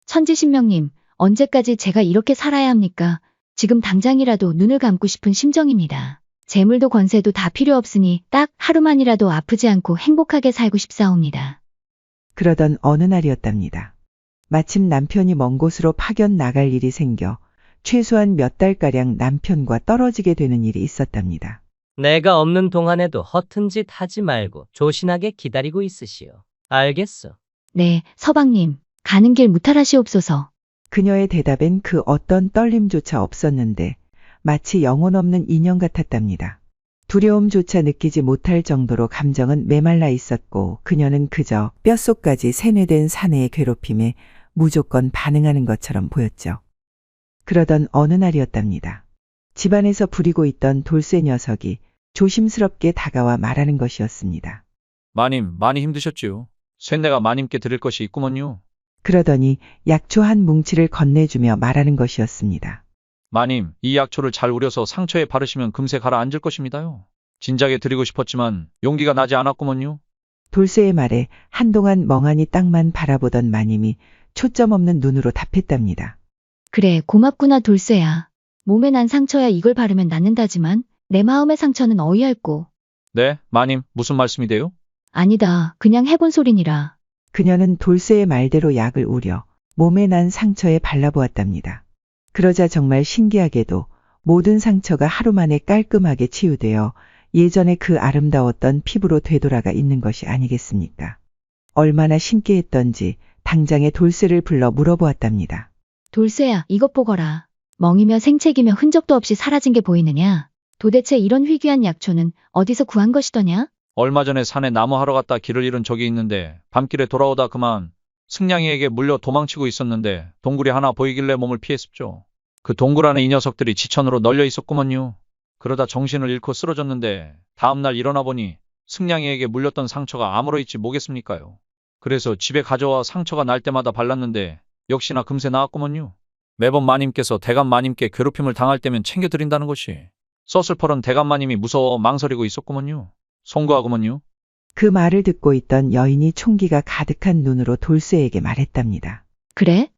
천지신명님, 언제까지 제가 이렇게 살아야 합니까? 지금 당장이라도 눈을 감고 싶은 심정입니다. 재물도 권세도 다 필요 없으니 딱 하루만이라도 아프지 않고 행복하게 살고 싶사옵니다. 그러던 어느 날이었답니다. 마침 남편이 먼 곳으로 파견 나갈 일이 생겨 최소한 몇 달가량 남편과 떨어지게 되는 일이 있었답니다. 내가 없는 동안에도 허튼 짓 하지 말고 조신하게 기다리고 있으시오. 알겠소? 네, 서방님. 가는 길 무탈하시옵소서. 그녀의 대답엔 그 어떤 떨림조차 없었는데 마치 영혼 없는 인형 같았답니다. 두려움조차 느끼지 못할 정도로 감정은 메말라 있었고 그녀는 그저 뼛속까지 세뇌된 사내의 괴롭힘에 무조건 반응하는 것처럼 보였죠. 그러던 어느 날이었답니다. 집안에서 부리고 있던 돌쇠 녀석이 조심스럽게 다가와 말하는 것이었습니다. 마님, 많이 힘드셨지요. 쇳내가 마님께 드릴 것이 있구먼요. 그러더니 약초 한 뭉치를 건네주며 말하는 것이었습니다. 마님, 이 약초를 잘 우려서 상처에 바르시면 금세 가라앉을 것입니다요. 진작에 드리고 싶었지만 용기가 나지 않았구먼요. 돌쇠의 말에 한동안 멍하니 땅만 바라보던 마님이 초점 없는 눈으로 답했답니다. 그래, 고맙구나 돌쇠야. 몸에 난 상처야 이걸 바르면 낫는다지만 내 마음의 상처는 어이없고. 네, 마님, 무슨 말씀이돼요? 아니다, 그냥 해본 소리니라. 그녀는 돌쇠의 말대로 약을 우려 몸에 난 상처에 발라보았답니다. 그러자 정말 신기하게도 모든 상처가 하루 만에 깔끔하게 치유되어 예전에 그 아름다웠던 피부로 되돌아가 있는 것이 아니겠습니까? 얼마나 신기했던지 당장에 돌쇠를 불러 물어보았답니다. 돌쇠야, 이것 보거라. 멍이며 생채기며 흔적도 없이 사라진 게 보이느냐? 도대체 이런 희귀한 약초는 어디서 구한 것이더냐? 얼마 전에 산에 나무하러 갔다 길을 잃은 적이 있는데 밤길에 돌아오다 그만 승냥이에게 물려 도망치고 있었는데 동굴이 하나 보이길래 몸을 피했습죠. 그 동굴 안에 이 녀석들이 지천으로 널려 있었구먼요. 그러다 정신을 잃고 쓰러졌는데 다음날 일어나 보니 승냥이에게 물렸던 상처가 아무러 있지 뭐겠습니까요. 그래서 집에 가져와 상처가 날 때마다 발랐는데 역시나 금세 나았구먼요. 매번 마님께서 대감 마님께 괴롭힘을 당할 때면 챙겨드린다는 것이 서슬퍼런 대감 마님이 무서워 망설이고 있었구먼요. 송구하구먼요. 그 말을 듣고 있던 여인이 총기가 가득한 눈으로 돌쇠에게 말했답니다. 그래?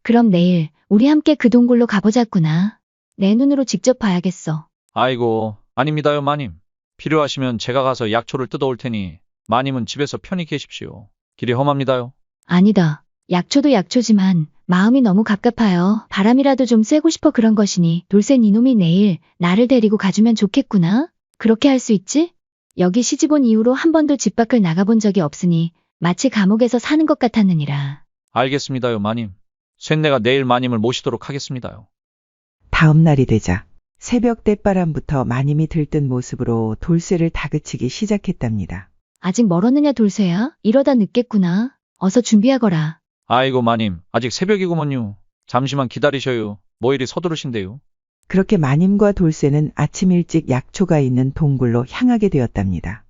그럼 내일 우리 함께 그 동굴로 가보자꾸나. 내 눈으로 직접 봐야겠어. 아이고, 아닙니다요 마님. 필요하시면 제가 가서 약초를 뜯어올 테니 마님은 집에서 편히 계십시오. 길이 험합니다요. 아니다. 약초도 약초지만 마음이 너무 갑갑하여 바람이라도 좀 쐬고 싶어 그런 것이니 돌쇠 니놈이 내일 나를 데리고 가주면 좋겠구나. 그렇게 할 수 있지? 여기 시집 온 이후로 한 번도 집 밖을 나가본 적이 없으니 마치 감옥에서 사는 것 같았느니라. 알겠습니다요 마님. 쇳내가 내일 마님을 모시도록 하겠습니다요. 다음 날이 되자 새벽 땔바람부터 마님이 들뜬 모습으로 돌쇠를 다그치기 시작했답니다. 아직 멀었느냐 돌쇠야? 이러다 늦겠구나. 어서 준비하거라. 아이고 마님, 아직 새벽이구먼요. 잠시만 기다리셔요. 뭐 이리 서두르신데요. 그렇게 마님과 돌쇠는 아침 일찍 약초가 있는 동굴로 향하게 되었답니다.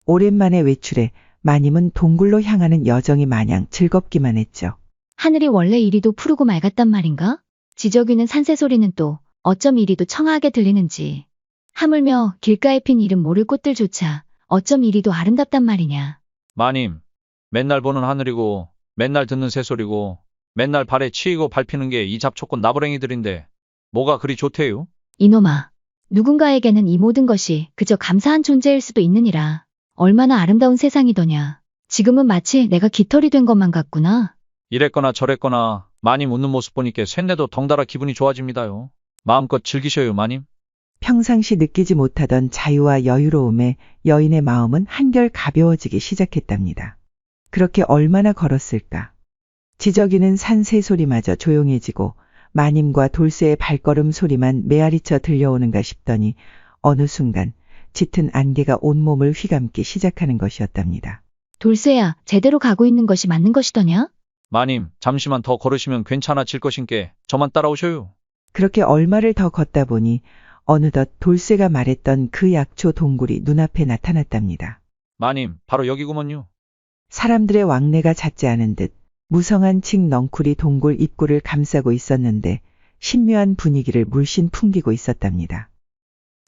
오랜만에 외출해 마님은 동굴로 향하는 여정이 마냥 즐겁기만 했죠. 하늘이 원래 이리도 푸르고 맑았단 말인가? 지저귀는 산새 소리는 또 어쩜 이리도 청아하게 들리는지. 하물며 길가에 핀 이름 모를 꽃들조차 어쩜 이리도 아름답단 말이냐. 마님, 맨날 보는 하늘이고 맨날 듣는 새소리고 맨날 발에 치이고 밟히는 게 이 잡초꽃 나부랭이들인데 뭐가 그리 좋대요? 이놈아, 누군가에게는 이 모든 것이 그저 감사한 존재일 수도 있느니라. 얼마나 아름다운 세상이더냐. 지금은 마치 내가 깃털이 된 것만 같구나. 이랬거나 저랬거나 마님 웃는 모습 보니까 쇳내도 덩달아 기분이 좋아집니다요. 마음껏 즐기셔요 마님. 평상시 느끼지 못하던 자유와 여유로움에 여인의 마음은 한결 가벼워지기 시작했답니다. 그렇게 얼마나 걸었을까. 지저귀는 산 새소리마저 조용해지고 마님과 돌쇠의 발걸음 소리만 메아리쳐 들려오는가 싶더니 어느 순간 짙은 안개가 온몸을 휘감기 시작하는 것이었답니다. 돌쇠야, 제대로 가고 있는 것이 맞는 것이더냐? 마님, 잠시만 더 걸으시면 괜찮아질 것인께 저만 따라오셔요. 그렇게 얼마를 더 걷다 보니 어느덧 돌쇠가 말했던 그 약초 동굴이 눈앞에 나타났답니다. 마님, 바로 여기구먼요. 사람들의 왕래가 잦지 않은 듯 무성한 칡 넝쿨이 동굴 입구를 감싸고 있었는데 신묘한 분위기를 물씬 풍기고 있었답니다.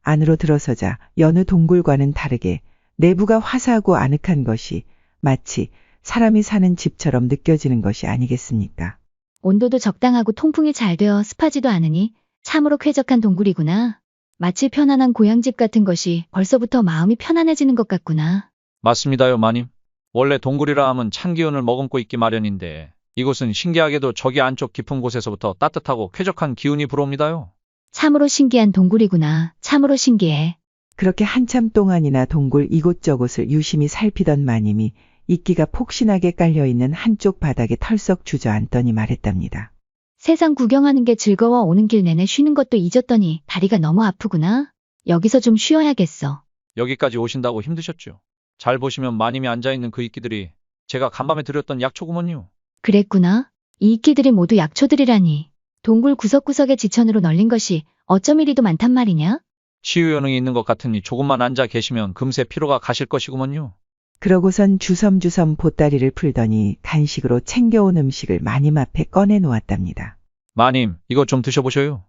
안으로 들어서자 여느 동굴과는 다르게 내부가 화사하고 아늑한 것이 마치 사람이 사는 집처럼 느껴지는 것이 아니겠습니까? 온도도 적당하고 통풍이 잘 되어 습하지도 않으니 참으로 쾌적한 동굴이구나. 마치 편안한 고향집 같은 것이 벌써부터 마음이 편안해지는 것 같구나. 맞습니다요 마님. 원래 동굴이라 하면 찬 기운을 머금고 있기 마련인데 이곳은 신기하게도 저기 안쪽 깊은 곳에서부터 따뜻하고 쾌적한 기운이 불어옵니다요. 참으로 신기한 동굴이구나. 참으로 신기해. 그렇게 한참 동안이나 동굴 이곳저곳을 유심히 살피던 마님이 이끼가 폭신하게 깔려있는 한쪽 바닥에 털썩 주저앉더니 말했답니다. 세상 구경하는 게 즐거워 오는 길 내내 쉬는 것도 잊었더니 다리가 너무 아프구나. 여기서 좀 쉬어야겠어. 여기까지 오신다고 힘드셨죠? 잘 보시면 마님이 앉아있는 그 이끼들이 제가 간밤에 드렸던 약초구먼요. 그랬구나. 이 이끼들이 모두 약초들이라니. 동굴 구석구석에 지천으로 널린 것이 어쩜 이리도 많단 말이냐? 치유 요능이 있는 것 같으니 조금만 앉아 계시면 금세 피로가 가실 것이구먼요. 그러고선 주섬주섬 보따리를 풀더니 간식으로 챙겨온 음식을 마님 앞에 꺼내 놓았답니다. 마님, 이거 좀 드셔보셔요.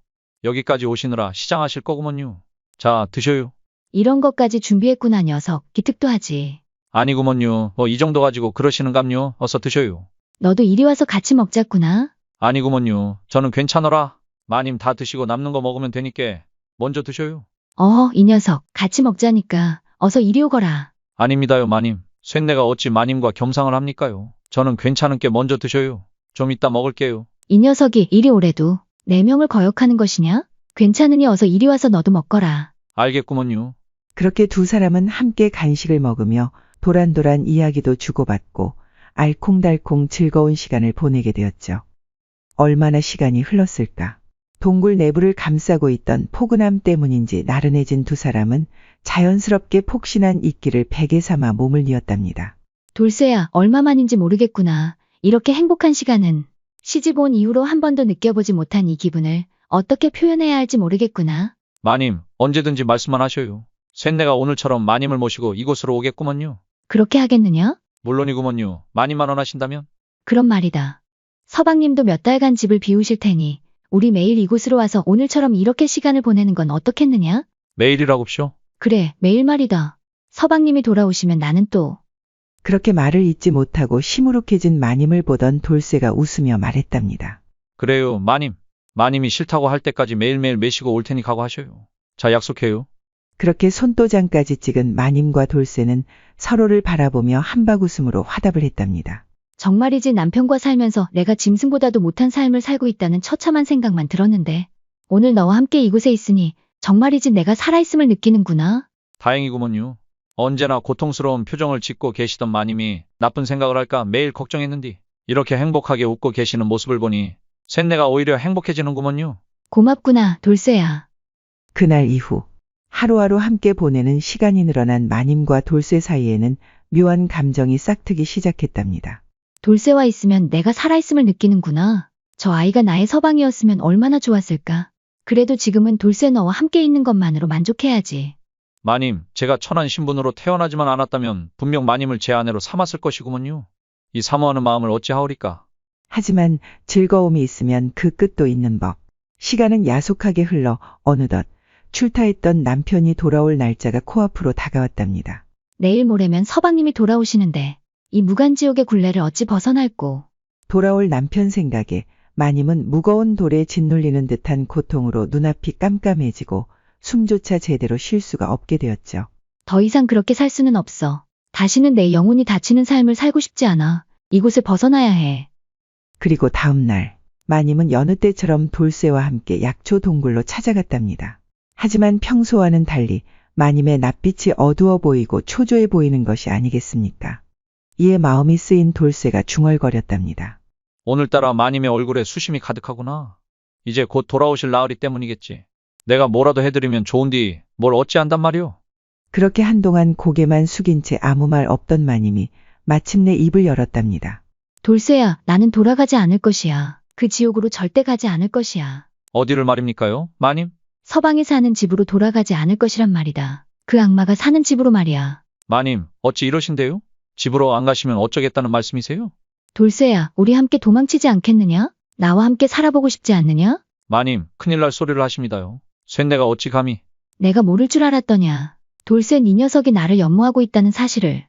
여기까지 오시느라 시장하실 거구먼요. 자, 드셔요. 이런 것까지 준비했구나 녀석. 기특도 하지. 아니구먼요. 뭐 이 정도 가지고 그러시는감요. 어서 드셔요. 너도 이리 와서 같이 먹자꾸나. 아니구먼요. 저는 괜찮어라. 마님 다 드시고 남는 거 먹으면 되니까 먼저 드셔요. 이 녀석. 같이 먹자니까. 어서 이리 오거라. 아닙니다요 마님. 쇳내가 어찌 마님과 겸상을 합니까요. 저는 괜찮은 게 먼저 드셔요. 좀 이따 먹을게요. 이 녀석이 이리 오래도 내 명을 거역하는 것이냐? 괜찮으니 어서 이리 와서 너도 먹거라. 알겠구먼요. 그렇게 두 사람은 함께 간식을 먹으며 도란도란 이야기도 주고받고 알콩달콩 즐거운 시간을 보내게 되었죠. 얼마나 시간이 흘렀을까. 동굴 내부를 감싸고 있던 포근함 때문인지 나른해진 두 사람은 자연스럽게 폭신한 이끼를 베개 삼아 몸을 이었답니다. 돌쇠야, 얼마만인지 모르겠구나. 이렇게 행복한 시간은 시집 온 이후로 한 번도 느껴보지 못한 이 기분을 어떻게 표현해야 할지 모르겠구나. 마님, 언제든지 말씀만 하셔요. 쇳내가 오늘처럼 마님을 모시고 이곳으로 오겠구먼요. 그렇게 하겠느냐? 물론이구먼요. 마님만 원하신다면? 그런 말이다. 서방님도 몇 달간 집을 비우실 테니 우리 매일 이곳으로 와서 오늘처럼 이렇게 시간을 보내는 건 어떻겠느냐? 매일이라고쇼? 그래, 매일 말이다. 서방님이 돌아오시면 나는 또. 그렇게 말을 잇지 못하고 시무룩해진 마님을 보던 돌쇠가 웃으며 말했답니다. 그래요, 마님. 마님이 싫다고 할 때까지 매일매일 매시고 올 테니 각오하셔요. 자, 약속해요. 그렇게 손도장까지 찍은 마님과 돌쇠는 서로를 바라보며 한박웃음으로 화답을 했답니다. 정말이지 남편과 살면서 내가 짐승보다도 못한 삶을 살고 있다는 처참한 생각만 들었는데 오늘 너와 함께 이곳에 있으니 정말이지 내가 살아있음을 느끼는구나. 다행이구먼요. 언제나 고통스러운 표정을 짓고 계시던 마님이 나쁜 생각을 할까 매일 걱정했는디 이렇게 행복하게 웃고 계시는 모습을 보니 쇳내가 오히려 행복해지는구먼요. 고맙구나, 돌쇠야. 그날 이후 하루하루 함께 보내는 시간이 늘어난 마님과 돌쇠 사이에는 묘한 감정이 싹트기 시작했답니다. 돌쇠와 있으면 내가 살아있음을 느끼는구나. 저 아이가 나의 서방이었으면 얼마나 좋았을까. 그래도 지금은 돌쇠 너와 함께 있는 것만으로 만족해야지. 마님, 제가 천한 신분으로 태어나지만 않았다면 분명 마님을 제 아내로 삼았을 것이구먼요. 이 사모하는 마음을 어찌하오리까. 하지만 즐거움이 있으면 그 끝도 있는 법. 시간은 야속하게 흘러 어느덧 출타했던 남편이 돌아올 날짜가 코앞으로 다가왔답니다. 내일 모레면 서방님이 돌아오시는데 이 무간지옥의 굴레를 어찌 벗어날꼬. 돌아올 남편 생각에 마님은 무거운 돌에 짓눌리는 듯한 고통으로 눈앞이 깜깜해지고 숨조차 제대로 쉴 수가 없게 되었죠. 더 이상 그렇게 살 수는 없어. 다시는 내 영혼이 다치는 삶을 살고 싶지 않아. 이곳을 벗어나야 해. 그리고 다음 날 마님은 여느 때처럼 돌쇠와 함께 약초 동굴로 찾아갔답니다. 하지만 평소와는 달리 마님의 낯빛이 어두워 보이고 초조해 보이는 것이 아니겠습니까? 이에 마음이 쓰인 돌쇠가 중얼거렸답니다. 오늘따라 마님의 얼굴에 수심이 가득하구나. 이제 곧 돌아오실 나으리 때문이겠지. 내가 뭐라도 해드리면 좋은디 뭘 어찌한단 말이오. 그렇게 한동안 고개만 숙인 채 아무 말 없던 마님이 마침내 입을 열었답니다. 돌쇠야, 나는 돌아가지 않을 것이야. 그 지옥으로 절대 가지 않을 것이야. 어디를 말입니까요, 마님? 서방이 사는 집으로 돌아가지 않을 것이란 말이다. 그 악마가 사는 집으로 말이야. 마님, 어찌 이러신데요? 집으로 안 가시면 어쩌겠다는 말씀이세요? 돌쇠야, 우리 함께 도망치지 않겠느냐? 나와 함께 살아보고 싶지 않느냐? 마님, 큰일 날 소리를 하십니다요. 쇳내가 어찌 감히. 내가 모를 줄 알았더냐. 돌쇠 이 녀석이 나를 연모하고 있다는 사실을.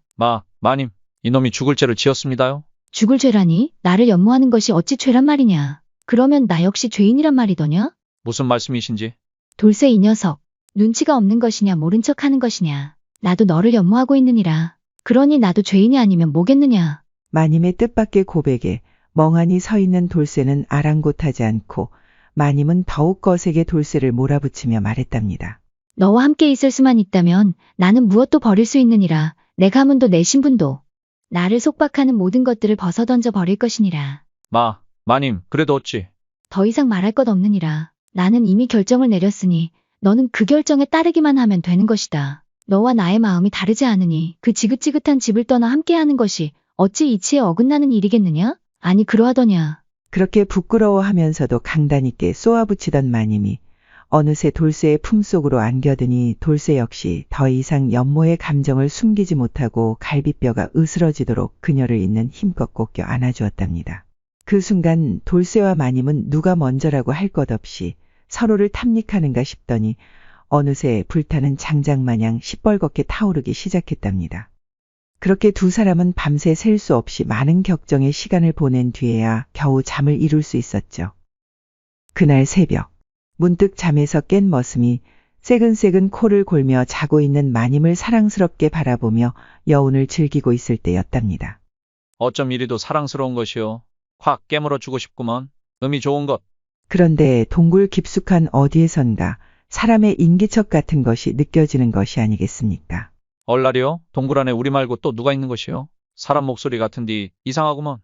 마님, 이놈이 죽을 죄를 지었습니다요. 죽을 죄라니? 나를 연모하는 것이 어찌 죄란 말이냐? 그러면 나 역시 죄인이란 말이더냐? 무슨 말씀이신지. 돌쇠 이 녀석, 눈치가 없는 것이냐 모른 척하는 것이냐. 나도 너를 연모하고 있느니라. 그러니 나도 죄인이 아니면 뭐겠느냐. 마님의 뜻밖의 고백에 멍하니 서 있는 돌쇠는 아랑곳하지 않고 마님은 더욱 거세게 돌쇠를 몰아붙이며 말했답니다. 너와 함께 있을 수만 있다면 나는 무엇도 버릴 수 있느니라. 내 가문도 내 신분도. 나를 속박하는 모든 것들을 벗어던져 버릴 것이니라. 마님, 그래도 어찌. 더 이상 말할 것 없느니라. 나는 이미 결정을 내렸으니 너는 그 결정에 따르기만 하면 되는 것이다. 너와 나의 마음이 다르지 않으니 그 지긋지긋한 집을 떠나 함께하는 것이 어찌 이치에 어긋나는 일이겠느냐? 아니 그러하더냐. 그렇게 부끄러워하면서도 강단 있게 쏘아붙이던 마님이 어느새 돌쇠의 품속으로 안겨드니 돌쇠 역시 더 이상 연모의 감정을 숨기지 못하고 갈비뼈가 으스러지도록 그녀를 있는 힘껏 꼭 껴 안아주었답니다. 그 순간 돌쇠와 마님은 누가 먼저라고 할 것 없이 서로를 탐닉하는가 싶더니 어느새 불타는 장작마냥 시뻘겋게 타오르기 시작했답니다. 그렇게 두 사람은 밤새 셀 수 없이 많은 격정의 시간을 보낸 뒤에야 겨우 잠을 이룰 수 있었죠. 그날 새벽, 문득 잠에서 깬 머슴이 새근새근 코를 골며 자고 있는 마님을 사랑스럽게 바라보며 여운을 즐기고 있을 때였답니다. 어쩜 이리도 사랑스러운 것이요. 확 깨물어 주고 싶구먼. 음이 좋은 것. 그런데 동굴 깊숙한 어디에선가 사람의 인기척 같은 것이 느껴지는 것이 아니겠습니까? 얼라리요? 동굴 안에 우리 말고 또 누가 있는 것이요? 사람 목소리 같은디 이상하구먼.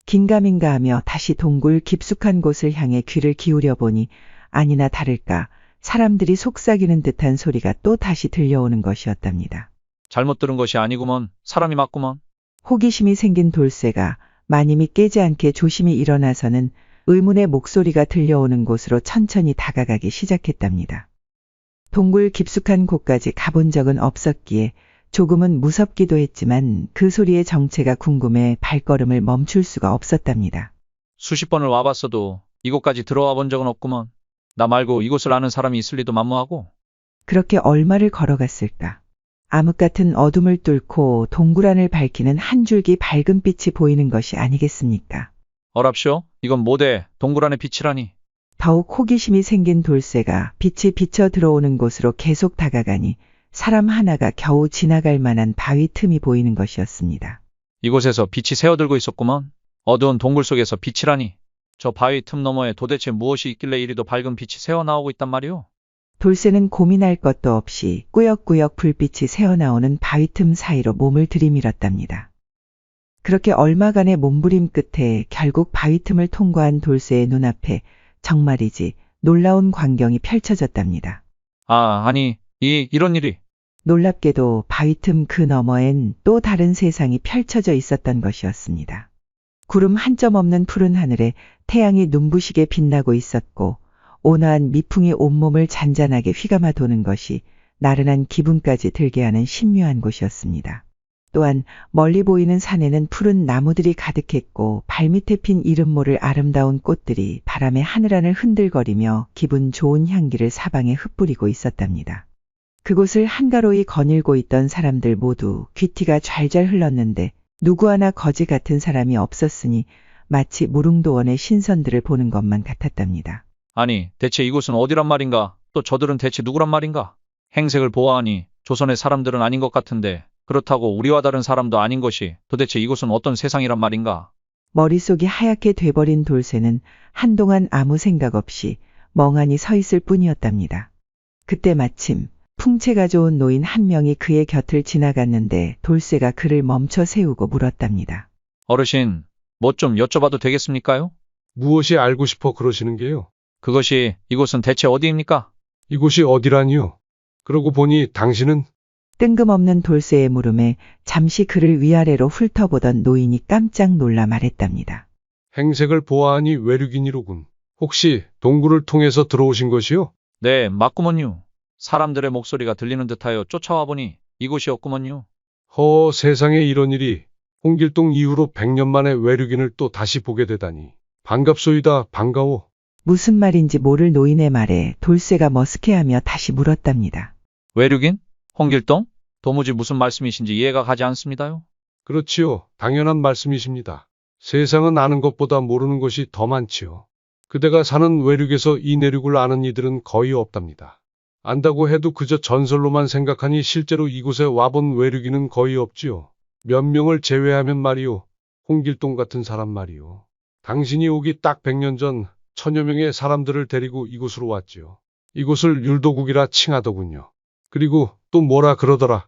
긴가민가 하며 다시 동굴 깊숙한 곳을 향해 귀를 기울여 보니 아니나 다를까 사람들이 속삭이는 듯한 소리가 또 다시 들려오는 것이었답니다. 잘못 들은 것이 아니구먼. 사람이 맞구먼. 호기심이 생긴 돌쇠가 마님이 깨지 않게 조심히 일어나서는 의문의 목소리가 들려오는 곳으로 천천히 다가가기 시작했답니다. 동굴 깊숙한 곳까지 가본 적은 없었기에 조금은 무섭기도 했지만 그 소리의 정체가 궁금해 발걸음을 멈출 수가 없었답니다. 수십 번을 와봤어도 이곳까지 들어와 본 적은 없구먼. 나 말고 이곳을 아는 사람이 있을 리도 만무하고. 그렇게 얼마를 걸어갔을까? 암흑 같은 어둠을 뚫고 동굴 안을 밝히는 한 줄기 밝은 빛이 보이는 것이 아니겠습니까? 어랍쇼? 이건 뭐대? 동굴 안의 빛이라니. 더욱 호기심이 생긴 돌쇠가 빛이 비쳐 들어오는 곳으로 계속 다가가니 사람 하나가 겨우 지나갈 만한 바위 틈이 보이는 것이었습니다. 이곳에서 빛이 새어들고 있었구먼. 어두운 동굴 속에서 빛이라니. 저 바위 틈 너머에 도대체 무엇이 있길래 이리도 밝은 빛이 새어나오고 있단 말이오? 돌쇠는 고민할 것도 없이 꾸역꾸역 불빛이 새어나오는 바위 틈 사이로 몸을 들이밀었답니다. 그렇게 얼마간의 몸부림 끝에 결국 바위 틈을 통과한 돌쇠의 눈앞에 정말이지 놀라운 광경이 펼쳐졌답니다. 아니, 이런 일이. 놀랍게도 바위 틈 그 너머엔 또 다른 세상이 펼쳐져 있었던 것이었습니다. 구름 한 점 없는 푸른 하늘에 태양이 눈부시게 빛나고 있었고 온화한 미풍이 온몸을 잔잔하게 휘감아 도는 것이 나른한 기분까지 들게 하는 신묘한 곳이었습니다. 또한 멀리 보이는 산에는 푸른 나무들이 가득했고 발밑에 핀 이름 모를 아름다운 꽃들이 바람에 하늘하늘 흔들거리며 기분 좋은 향기를 사방에 흩뿌리고 있었답니다. 그곳을 한가로이 거닐고 있던 사람들 모두 귀티가 잘잘 흘렀는데 누구 하나 거지 같은 사람이 없었으니 마치 무릉도원의 신선들을 보는 것만 같았답니다. 아니, 대체 이곳은 어디란 말인가? 또 저들은 대체 누구란 말인가? 행색을 보아하니 조선의 사람들은 아닌 것 같은데 그렇다고 우리와 다른 사람도 아닌 것이 도대체 이곳은 어떤 세상이란 말인가? 머릿속이 하얗게 돼버린 돌쇠는 한동안 아무 생각 없이 멍하니 서 있을 뿐이었답니다. 그때 마침 풍채가 좋은 노인 한 명이 그의 곁을 지나갔는데 돌쇠가 그를 멈춰 세우고 물었답니다. 어르신, 뭐 좀 여쭤봐도 되겠습니까요? 무엇이 알고 싶어 그러시는 게요? 그것이 이곳은 대체 어디입니까? 이곳이 어디라니요? 그러고 보니 당신은 뜬금없는 돌쇠의 물음에 잠시 그를 위아래로 훑어보던 노인이 깜짝 놀라 말했답니다. 행색을 보아하니 외륙인이로군. 혹시 동굴을 통해서 들어오신 것이요? 네, 맞구먼요. 사람들의 목소리가 들리는 듯하여 쫓아와 보니 이곳이었구먼요. 세상에 이런 일이. 홍길동 이후로 100년 만에 외륙인을 또 다시 보게 되다니. 반갑소이다, 반가워. 무슨 말인지 모를 노인의 말에 돌쇠가 머쓱해하며 다시 물었답니다. 외륙인? 홍길동? 도무지 무슨 말씀이신지 이해가 가지 않습니다요. 그렇지요. 당연한 말씀이십니다. 세상은 아는 것보다 모르는 것이 더 많지요. 그대가 사는 외륙에서 이 내륙을 아는 이들은 거의 없답니다. 안다고 해도 그저 전설로만 생각하니 실제로 이곳에 와본 외륙인은 거의 없지요. 몇 명을 제외하면 말이요. 홍길동 같은 사람 말이요. 당신이 오기 딱 100년 전 1000여 명의 사람들을 데리고 이곳으로 왔지요. 이곳을 율도국이라 칭하더군요. 그리고 또 뭐라 그러더라.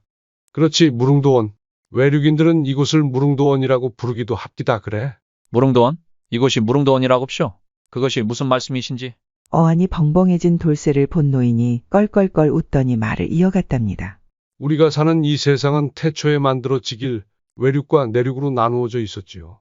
그렇지, 무릉도원. 외륙인들은 이곳을 무릉도원이라고 부르기도 합디다 그래. 무릉도원? 이곳이 무릉도원이라고쇼? 그것이 무슨 말씀이신지. 어안이 벙벙해진 돌쇠를 본 노인이 껄껄껄 웃더니 말을 이어갔답니다. 우리가 사는 이 세상은 태초에 만들어지길 외륙과 내륙으로 나누어져 있었지요.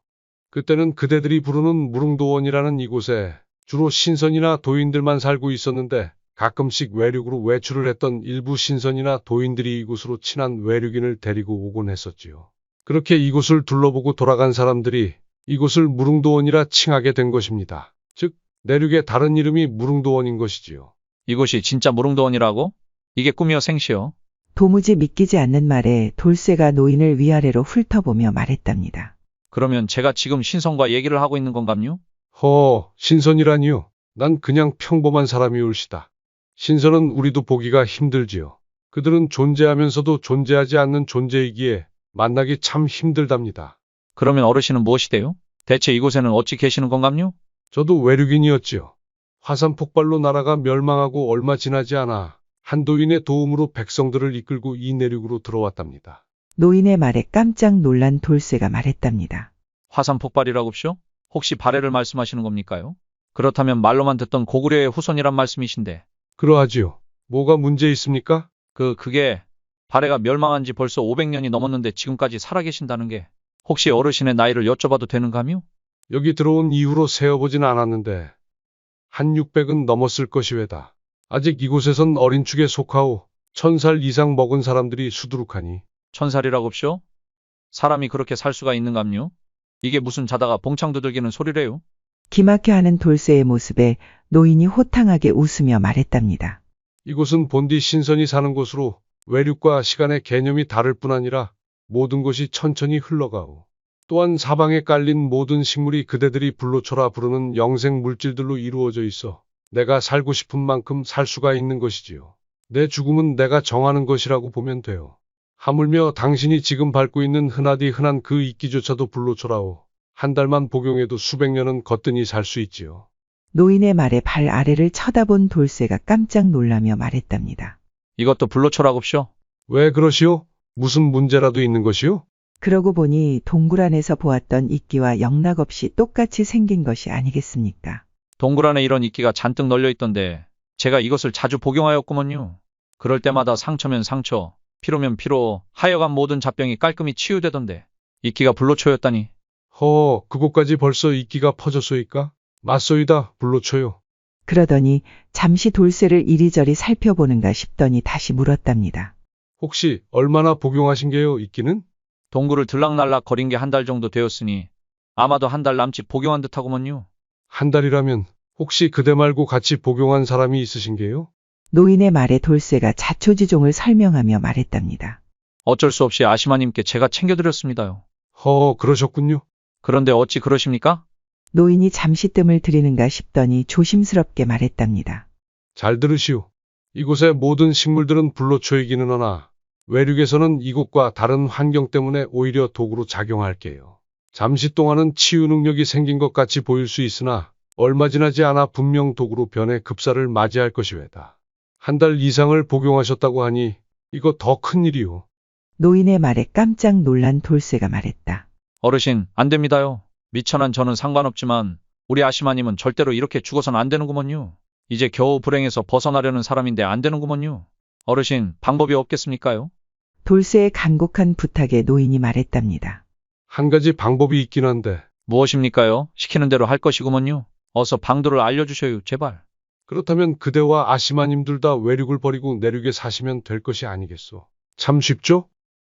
그때는 그대들이 부르는 무릉도원이라는 이곳에 주로 신선이나 도인들만 살고 있었는데 가끔씩 외륙으로 외출을 했던 일부 신선이나 도인들이 이곳으로 친한 외륙인을 데리고 오곤 했었지요. 그렇게 이곳을 둘러보고 돌아간 사람들이 이곳을 무릉도원이라 칭하게 된 것입니다. 즉, 내륙의 다른 이름이 무릉도원인 것이지요. 이곳이 진짜 무릉도원이라고? 이게 꿈이여 생시여? 도무지 믿기지 않는 말에 돌쇠가 노인을 위아래로 훑어보며 말했답니다. 그러면 제가 지금 신선과 얘기를 하고 있는 건감요? 신선이라니요. 난 그냥 평범한 사람이 올시다. 신선은 우리도 보기가 힘들지요. 그들은 존재하면서도 존재하지 않는 존재이기에 만나기 참 힘들답니다. 그러면 어르신은 무엇이대요? 대체 이곳에는 어찌 계시는 건감요? 저도 외륙인이었지요. 화산 폭발로 나라가 멸망하고 얼마 지나지 않아 한도인의 도움으로 백성들을 이끌고 이 내륙으로 들어왔답니다. 노인의 말에 깜짝 놀란 돌쇠가 말했답니다. 화산 폭발이라고쇼? 혹시 발해를 말씀하시는 겁니까요? 그렇다면 말로만 듣던 고구려의 후손이란 말씀이신데. 그러하지요. 뭐가 문제 있습니까? 그게 발해가 멸망한 지 벌써 500년이 넘었는데 지금까지 살아계신다는 게 혹시 어르신의 나이를 여쭤봐도 되는가요? 여기 들어온 이후로 세어보진 않았는데 한 600은 넘었을 것이외다. 아직 이곳에선 어린 축에 속하오 1000살 이상 먹은 사람들이 수두룩하니. 1000살이라고쇼? 사람이 그렇게 살 수가 있는감요? 이게 무슨 자다가 봉창 두들기는 소리래요? 기막혀하는 돌쇠의 모습에 노인이 호탕하게 웃으며 말했답니다. 이곳은 본디 신선이 사는 곳으로 외륙과 시간의 개념이 다를 뿐 아니라 모든 것이 천천히 흘러가오. 또한 사방에 깔린 모든 식물이 그대들이 불로초라 부르는 영생 물질들로 이루어져 있어 내가 살고 싶은 만큼 살 수가 있는 것이지요. 내 죽음은 내가 정하는 것이라고 보면 돼요. 하물며 당신이 지금 밟고 있는 흔하디 흔한 그 이끼조차도 불로초라오. 한 달만 복용해도 수백 년은 거뜬히 살 수 있지요. 노인의 말에 발 아래를 쳐다본 돌쇠가 깜짝 놀라며 말했답니다. 이것도 불로초라고쇼? 왜 그러시오? 무슨 문제라도 있는 것이오? 그러고 보니 동굴 안에서 보았던 이끼와 영락없이 똑같이 생긴 것이 아니겠습니까? 동굴 안에 이런 이끼가 잔뜩 널려 있던데 제가 이것을 자주 복용하였구먼요. 그럴 때마다 상처면 상처, 피로면 피로, 하여간 모든 잡병이 깔끔히 치유되던데. 이끼가 불로초였다니. 그곳까지 벌써 이끼가 퍼졌소이까? 맞소이다, 불로초요. 그러더니 잠시 돌쇠를 이리저리 살펴보는가 싶더니 다시 물었답니다. 혹시 얼마나 복용하신 게요, 이끼는? 동굴을 들락날락 거린 게 한 달 정도 되었으니 아마도 한 달 남짓 복용한 듯하구먼요. 한 달이라면 혹시 그대 말고 같이 복용한 사람이 있으신 게요? 노인의 말에 돌쇠가 자초지종을 설명하며 말했답니다. 어쩔 수 없이 아시마님께 제가 챙겨드렸습니다요. 그러셨군요. 그런데 어찌 그러십니까? 노인이 잠시 뜸을 들이는가 싶더니 조심스럽게 말했답니다. 잘 들으시오. 이곳의 모든 식물들은 불로초이기는 하나 외륙에서는 이곳과 다른 환경 때문에 오히려 독으로 작용할게요. 잠시 동안은 치유 능력이 생긴 것 같이 보일 수 있으나 얼마 지나지 않아 분명 독으로 변해 급사를 맞이할 것이외다. 한 달 이상을 복용하셨다고 하니 이거 더 큰일이오. 노인의 말에 깜짝 놀란 돌쇠가 말했다. 어르신, 안 됩니다요. 미천한 저는 상관없지만 우리 아시마님은 절대로 이렇게 죽어선 안 되는구먼요. 이제 겨우 불행에서 벗어나려는 사람인데 안 되는구먼요. 어르신, 방법이 없겠습니까요? 돌쇠의 간곡한 부탁에 노인이 말했답니다. 한 가지 방법이 있긴 한데 무엇입니까요? 시키는 대로 할 것이구먼요. 어서 방도를 알려주셔요, 제발. 그렇다면 그대와 아시마님 둘 다 외륙을 버리고 내륙에 사시면 될 것이 아니겠소. 참 쉽죠?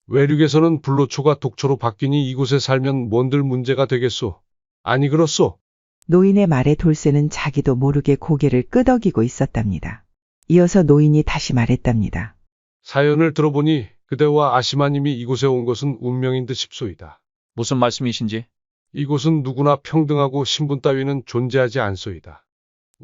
외륙에서는 불로초가 독초로 바뀌니 이곳에 살면 뭔들 문제가 되겠소. 아니 그렇소? 노인의 말에 돌쇠는 자기도 모르게 고개를 끄덕이고 있었답니다. 이어서 노인이 다시 말했답니다. 사연을 들어보니 그대와 아시마님이 이곳에 온 것은 운명인 듯 싶소이다. 무슨 말씀이신지? 이곳은 누구나 평등하고 신분 따위는 존재하지 않소이다.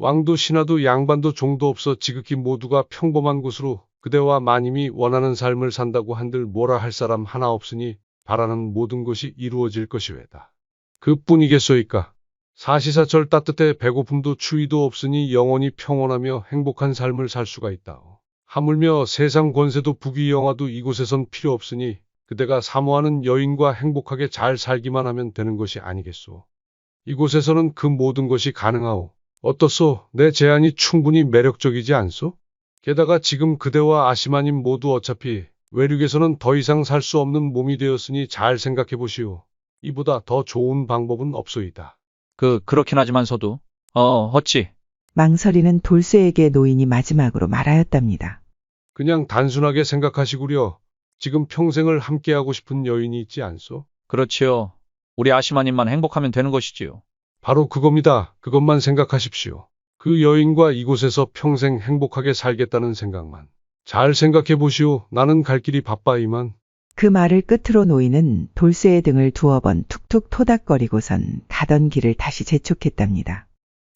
왕도 신하도 양반도 종도 없어 지극히 모두가 평범한 곳으로 그대와 마님이 원하는 삶을 산다고 한들 뭐라 할 사람 하나 없으니 바라는 모든 것이 이루어질 것이외다. 그뿐이겠소이까. 사시사철 따뜻해 배고픔도 추위도 없으니 영원히 평온하며 행복한 삶을 살 수가 있다오. 하물며 세상 권세도 부귀영화도 이곳에선 필요 없으니 그대가 사모하는 여인과 행복하게 잘 살기만 하면 되는 것이 아니겠소. 이곳에서는 그 모든 것이 가능하오. 어떻소? 내 제안이 충분히 매력적이지 않소? 게다가 지금 그대와 아시마님 모두 어차피 외륙에서는 더 이상 살 수 없는 몸이 되었으니 잘 생각해 보시오. 이보다 더 좋은 방법은 없소이다. 그렇긴 하지만서도. 어찌. 망설이는 돌쇠에게 노인이 마지막으로 말하였답니다. 그냥 단순하게 생각하시구려. 지금 평생을 함께하고 싶은 여인이 있지 않소? 그렇지요. 우리 아시마님만 행복하면 되는 것이지요. 바로 그겁니다. 그것만 생각하십시오. 그 여인과 이곳에서 평생 행복하게 살겠다는 생각만. 잘 생각해 보시오. 나는 갈 길이 바빠 이만. 그 말을 끝으로 노인은 돌쇠의 등을 두어 번 툭툭 토닥거리고선 가던 길을 다시 재촉했답니다.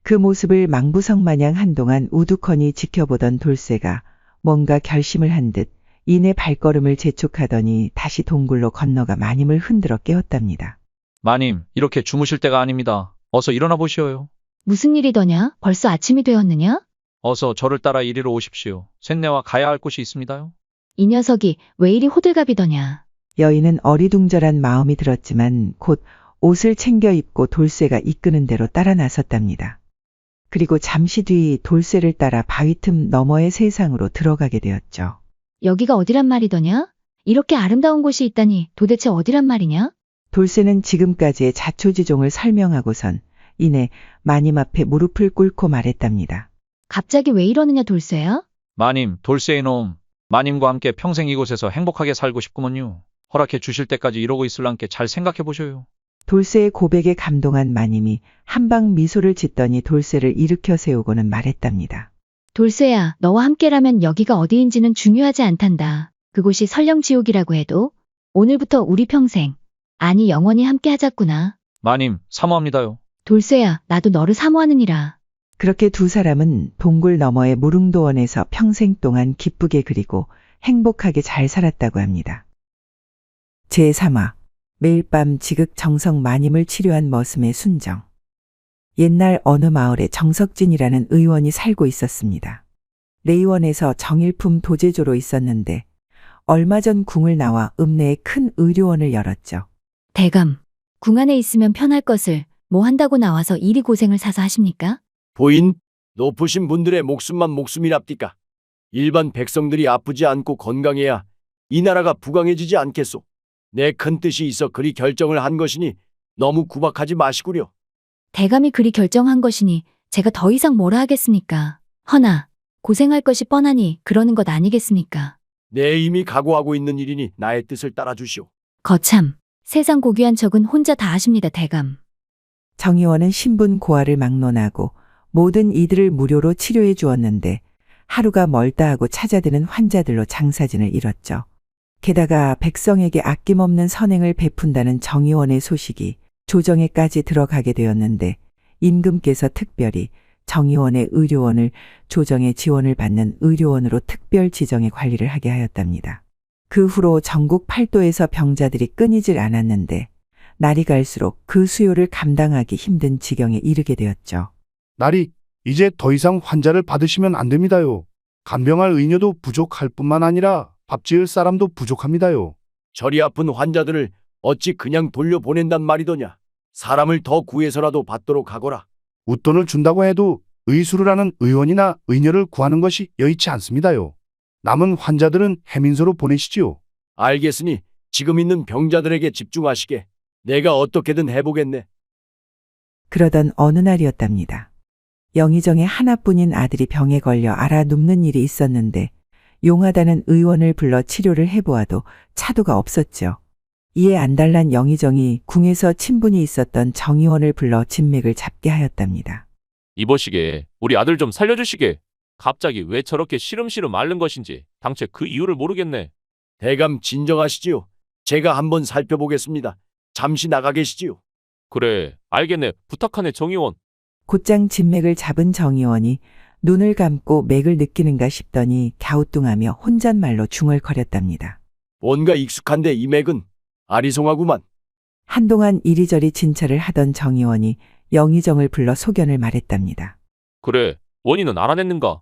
그 모습을 망부성마냥 한동안 우두커니 지켜보던 돌쇠가 뭔가 결심을 한 듯 이내 발걸음을 재촉하더니 다시 동굴로 건너가 마님을 흔들어 깨웠답니다. 마님, 이렇게 주무실 때가 아닙니다. 어서 일어나 보시오요. 무슨 일이더냐? 벌써 아침이 되었느냐? 어서 저를 따라 이리로 오십시오. 쇳내와 가야 할 곳이 있습니다요. 이 녀석이 왜 이리 호들갑이더냐? 여인은 어리둥절한 마음이 들었지만 곧 옷을 챙겨 입고 돌쇠가 이끄는 대로 따라 나섰답니다. 그리고 잠시 뒤 돌쇠를 따라 바위 틈 너머의 세상으로 들어가게 되었죠. 여기가 어디란 말이더냐? 이렇게 아름다운 곳이 있다니 도대체 어디란 말이냐? 돌쇠는 지금까지의 자초지종을 설명하고선 이내 마님 앞에 무릎을 꿇고 말했답니다. 갑자기 왜 이러느냐 돌쇠야? 마님, 돌쇠의 놈. 마님과 함께 평생 이곳에서 행복하게 살고 싶구먼요. 허락해 주실 때까지 이러고 있을랑께 잘 생각해 보셔요. 돌쇠의 고백에 감동한 마님이 한방 미소를 짓더니 돌쇠를 일으켜 세우고는 말했답니다. 돌쇠야, 너와 함께라면 여기가 어디인지는 중요하지 않단다. 그곳이 설령 지옥이라고 해도 오늘부터 우리 평생, 아니 영원히 함께 하자꾸나. 마님, 사모합니다요. 돌쇠야, 나도 너를 사모하느니라. 그렇게 두 사람은 동굴 너머의 무릉도원에서 평생 동안 기쁘게 그리고 행복하게 잘 살았다고 합니다. 제3화 매일 밤 지극정성 마님을 치료한 머슴의 순정. 옛날 어느 마을에 정석진이라는 의원이 살고 있었습니다. 내의원에서 정일품 도제조로 있었는데 얼마 전 궁을 나와 읍내에 큰 의료원을 열었죠. 대감, 궁 안에 있으면 편할 것을 뭐 한다고 나와서 이리 고생을 사서 하십니까? 보인, 높으신 분들의 목숨만 목숨이랍디까. 일반 백성들이 아프지 않고 건강해야 이 나라가 부강해지지 않겠소. 내 큰 뜻이 있어 그리 결정을 한 것이니 너무 구박하지 마시구려. 대감이 그리 결정한 것이니 제가 더 이상 뭐라 하겠습니까? 허나 고생할 것이 뻔하니 그러는 것 아니겠습니까? 내 이미 각오하고 있는 일이니 나의 뜻을 따라주시오. 거참, 세상 고귀한 척은 혼자 다 하십니다, 대감. 정의원은 신분 고하를 막론하고 모든 이들을 무료로 치료해 주었는데 하루가 멀다 하고 찾아드는 환자들로 장사진을 이뤘죠. 게다가 백성에게 아낌없는 선행을 베푼다는 정의원의 소식이 조정에까지 들어가게 되었는데 임금께서 특별히 정의원의 의료원을 조정의 지원을 받는 의료원으로 특별 지정해 관리를 하게 하였답니다. 그 후로 전국 팔도에서 병자들이 끊이질 않았는데 날이 갈수록 그 수요를 감당하기 힘든 지경에 이르게 되었죠. 날이 이제 더 이상 환자를 받으시면 안 됩니다요. 간병할 의녀도 부족할 뿐만 아니라 밥 지을 사람도 부족합니다요. 저리 아픈 환자들을 어찌 그냥 돌려보낸단 말이더냐. 사람을 더 구해서라도 받도록 하거라. 웃돈을 준다고 해도 의수를 하는 의원이나 의녀를 구하는 것이 여의치 않습니다요. 남은 환자들은 해민소로 보내시지요. 알겠으니 지금 있는 병자들에게 집중하시게. 내가 어떻게든 해보겠네. 그러던 어느 날이었답니다. 영의정의 하나뿐인 아들이 병에 걸려 알아 눕는 일이 있었는데 용하다는 의원을 불러 치료를 해보아도 차도가 없었죠. 이에 안달난 영의정이 궁에서 친분이 있었던 정의원을 불러 진맥을 잡게 하였답니다. 이보시게, 우리 아들 좀 살려주시게. 갑자기 왜 저렇게 시름시름 앓는 것인지 당최 그 이유를 모르겠네. 대감 진정하시지요. 제가 한번 살펴보겠습니다. 잠시 나가 계시지요. 그래, 알겠네. 부탁하네, 정의원. 곧장 진맥을 잡은 정의원이 눈을 감고 맥을 느끼는가 싶더니 갸우뚱하며 혼잣말로 중얼거렸답니다. 뭔가 익숙한데 이 맥은 아리송하구만. 한동안 이리저리 진찰을 하던 정의원이 영의정을 불러 소견을 말했답니다. 그래, 원인은 알아냈는가?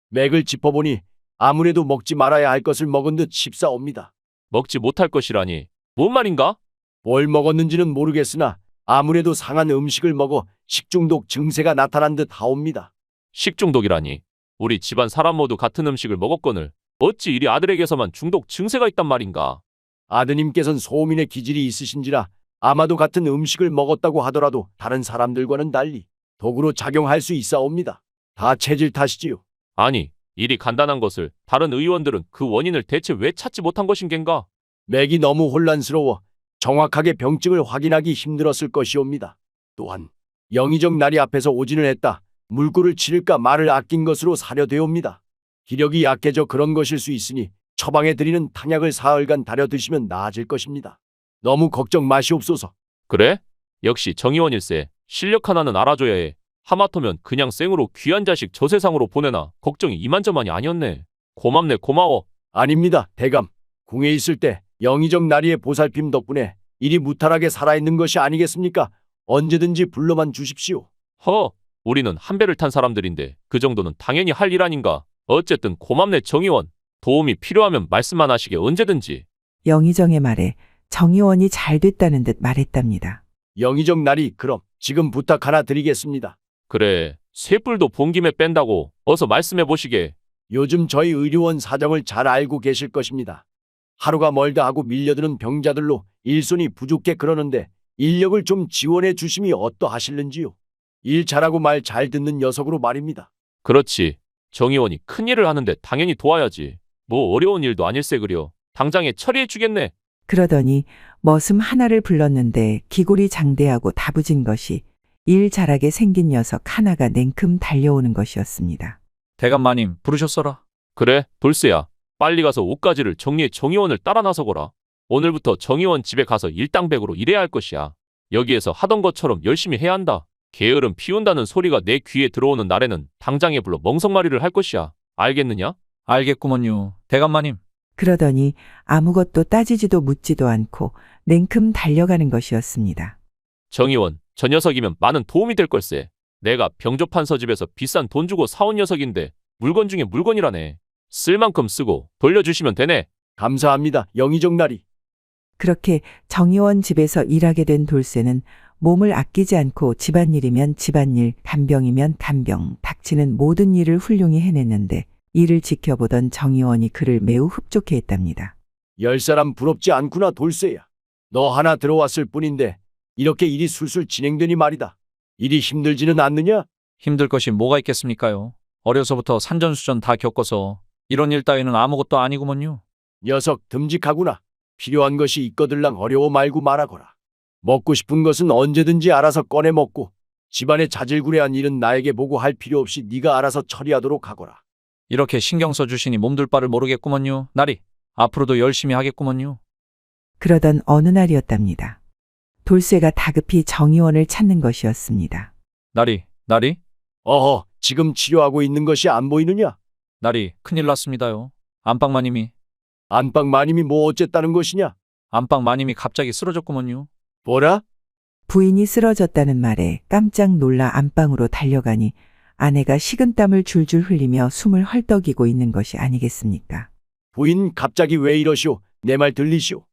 맥을 짚어보니 아무래도 먹지 말아야 할 것을 먹은 듯 싶사옵니다. 먹지 못할 것이라니. 뭔 말인가? 뭘 먹었는지는 모르겠으나 아무래도 상한 음식을 먹어 식중독 증세가 나타난 듯 하옵니다. 식중독이라니. 우리 집안 사람 모두 같은 음식을 먹었거늘 어찌 이리 아들에게서만 중독 증세가 있단 말인가? 아드님께서는 소민의 기질이 있으신지라 아마도 같은 음식을 먹었다고 하더라도 다른 사람들과는 달리 독으로 작용할 수 있사옵니다. 다 체질 탓이지요. 아니, 일이 간단한 것을 다른 의원들은 그 원인을 대체 왜 찾지 못한 것인 겐가? 맥이 너무 혼란스러워 정확하게 병증을 확인하기 힘들었을 것이옵니다. 또한 영의정 날이 앞에서 오진을 했다. 물꼬를 치를까 말을 아낀 것으로 사료되옵니다. 기력이 약해져 그런 것일 수 있으니 처방해 드리는 탕약을 사흘간 달여 드시면 나아질 것입니다. 너무 걱정 마시옵소서. 그래? 역시 정의원일세. 실력 하나는 알아줘야 해. 하마터면 그냥 생으로 귀한 자식 저 세상으로 보내나 걱정이 이만저만이 아니었네. 고맙네, 고마워. 아닙니다, 대감. 궁에 있을 때 영의정 나리의 보살핌 덕분에 일이 무탈하게 살아있는 것이 아니겠습니까? 언제든지 불러만 주십시오. 우리는 한 배를 탄 사람들인데 그 정도는 당연히 할 일 아닌가. 어쨌든 고맙네, 정의원. 도움이 필요하면 말씀만 하시게 언제든지. 영의정의 말에 정의원이 잘 됐다는 듯 말했답니다. 영의정 나리, 그럼 지금 부탁 하나 드리겠습니다. 그래, 쇠뿔도 본 김에 뺀다고 어서 말씀해 보시게. 요즘 저희 의료원 사정을 잘 알고 계실 것입니다. 하루가 멀다 하고 밀려드는 병자들로 일손이 부족해 그러는데 인력을 좀 지원해 주심이 어떠하실는지요? 일 잘하고 말 잘 듣는 녀석으로 말입니다. 그렇지. 정의원이 큰일을 하는데 당연히 도와야지. 뭐 어려운 일도 아닐세 그려. 당장에 처리해 주겠네. 그러더니 머슴 하나를 불렀는데 기골이 장대하고 다부진 것이 일 잘하게 생긴 녀석 하나가 냉큼 달려오는 것이었습니다. 대감 마님 부르셨어라. 그래, 돌쇠야. 빨리 가서 옷가지를 정리해 정의원을 따라 나서거라. 오늘부터 정의원 집에 가서 일당백으로 일해야 할 것이야. 여기에서 하던 것처럼 열심히 해야 한다. 게으름 피운다는 소리가 내 귀에 들어오는 날에는 당장에 불러 멍석말이를 할 것이야. 알겠느냐? 알겠구먼요. 대감 마님. 그러더니 아무것도 따지지도 묻지도 않고 냉큼 달려가는 것이었습니다. 정의원, 저 녀석이면 많은 도움이 될 걸세. 내가 병조판서 집에서 비싼 돈 주고 사온 녀석인데 물건 중에 물건이라네. 쓸 만큼 쓰고 돌려주시면 되네. 감사합니다, 영의정 나리. 그렇게 정의원 집에서 일하게 된 돌쇠는 몸을 아끼지 않고 집안일이면 집안일, 간병이면 간병, 닥치는 모든 일을 훌륭히 해냈는데 이를 지켜보던 정의원이 그를 매우 흡족해했답니다. 10사람 부럽지 않구나 돌쇠야. 너 하나 들어왔을 뿐인데 이렇게 일이 술술 진행되니 말이다. 일이 힘들지는 않느냐? 힘들 것이 뭐가 있겠습니까요? 어려서부터 산전수전 다 겪어서 이런 일 따위는 아무것도 아니구먼요. 녀석 듬직하구나. 필요한 것이 있거들랑 어려워 말고 말하거라. 먹고 싶은 것은 언제든지 알아서 꺼내 먹고 집안의 자질구레한 일은 나에게 보고 할 필요 없이 네가 알아서 처리하도록 하거라. 이렇게 신경 써주시니 몸둘 바를 모르겠구먼요. 나리, 앞으로도 열심히 하겠구먼요. 그러던 어느 날이었답니다. 돌쇠가 다급히 정의원을 찾는 것이었습니다. 나리, 어허, 지금 치료하고 있는 것이 안 보이느냐? 나리, 큰일 났습니다요. 안방마님이 뭐 어쨌다는 것이냐? 안방마님이 갑자기 쓰러졌구먼요. 뭐라? 부인이 쓰러졌다는 말에 깜짝 놀라 안방으로 달려가니 아내가 식은땀을 줄줄 흘리며 숨을 헐떡이고 있는 것이 아니겠습니까? 부인 갑자기 왜 이러시오? 내 말 들리시오?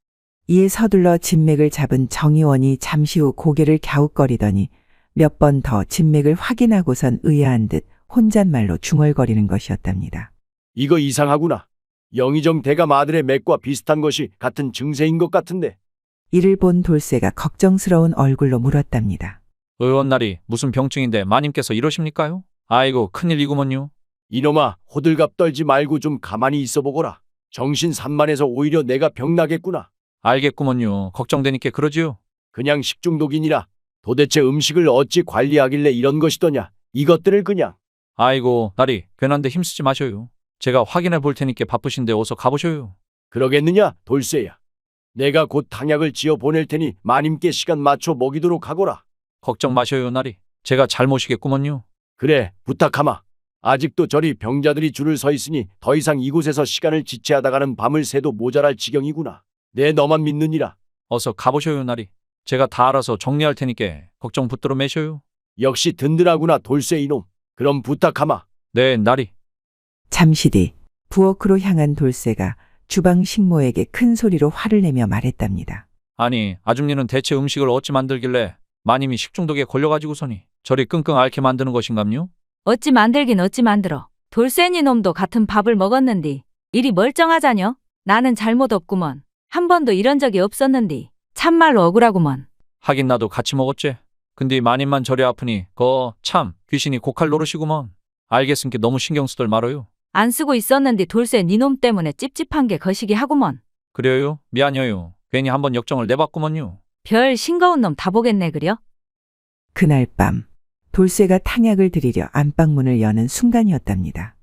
이에 서둘러 진맥을 잡은 정의원이 잠시 후 고개를 갸웃거리더니 몇 번 더 진맥을 확인하고선 의아한 듯 혼잣말로 중얼거리는 것이었답니다. 이거 이상하구나. 영의정 대감 아들의 맥과 비슷한 것이 같은 증세인 것 같은데. 이를 본 돌쇠가 걱정스러운 얼굴로 물었답니다. 의원 나리, 무슨 병증인데 마님께서 이러십니까요? 아이고, 큰일이구먼요. 이놈아, 호들갑 떨지 말고 좀 가만히 있어 보거라. 정신 산만해서 오히려 내가 병나겠구나. 알겠구먼요. 걱정되니까 그러지요. 그냥 식중독이니라. 도대체 음식을 어찌 관리하길래 이런 것이더냐. 이것들을 그냥. 아이고, 나리, 괜한데 힘쓰지 마셔요. 제가 확인해 볼 테니까 바쁘신데 어서 가보셔요. 그러겠느냐, 돌쇠야. 내가 곧 탕약을 지어 보낼 테니 마님께 시간 맞춰 먹이도록 하거라. 걱정 마셔요, 나리. 제가 잘 모시겠구먼요. 그래, 부탁하마. 아직도 저리 병자들이 줄을 서 있으니 더 이상 이곳에서 시간을 지체하다가는 밤을 새도 모자랄 지경이구나. 내 너만 믿느니라. 어서 가보셔요, 나리. 제가 다 알아서 정리할 테니까 걱정 붙들어 매셔요. 역시 든든하구나, 돌쇠 이놈. 그럼 부탁하마. 네, 나리. 잠시 뒤 부엌으로 향한 돌쇠가 주방 식모에게 큰 소리로 화를 내며 말했답니다. 아니, 아줌니는 대체 음식을 어찌 만들길래 마님이 식중독에 걸려가지고서니 저리 끙끙 앓게 만드는 것인감요? 어찌 만들긴 어찌 만들어. 돌쇠니 놈도 같은 밥을 먹었는디. 일이 멀쩡하자녀? 나는 잘못 없구먼. 한 번도 이런 적이 없었는디. 참말로 억울하구먼. 하긴 나도 같이 먹었지. 근데 마님만 저리 아프니 참 귀신이 고칼 노릇이구먼. 알겠으니까 너무 신경 쓰들 말아요. 안 쓰고 있었는디 돌쇠 니놈 때문에 찝찝한 게 거시기 하구먼. 그래요? 미안해요. 괜히 한번 역정을 내봤구먼요. 별 싱거운 놈 다 보겠네 그려? 그날 밤 돌쇠가 탕약을 드리려 안방문을 여는 순간이었답니다.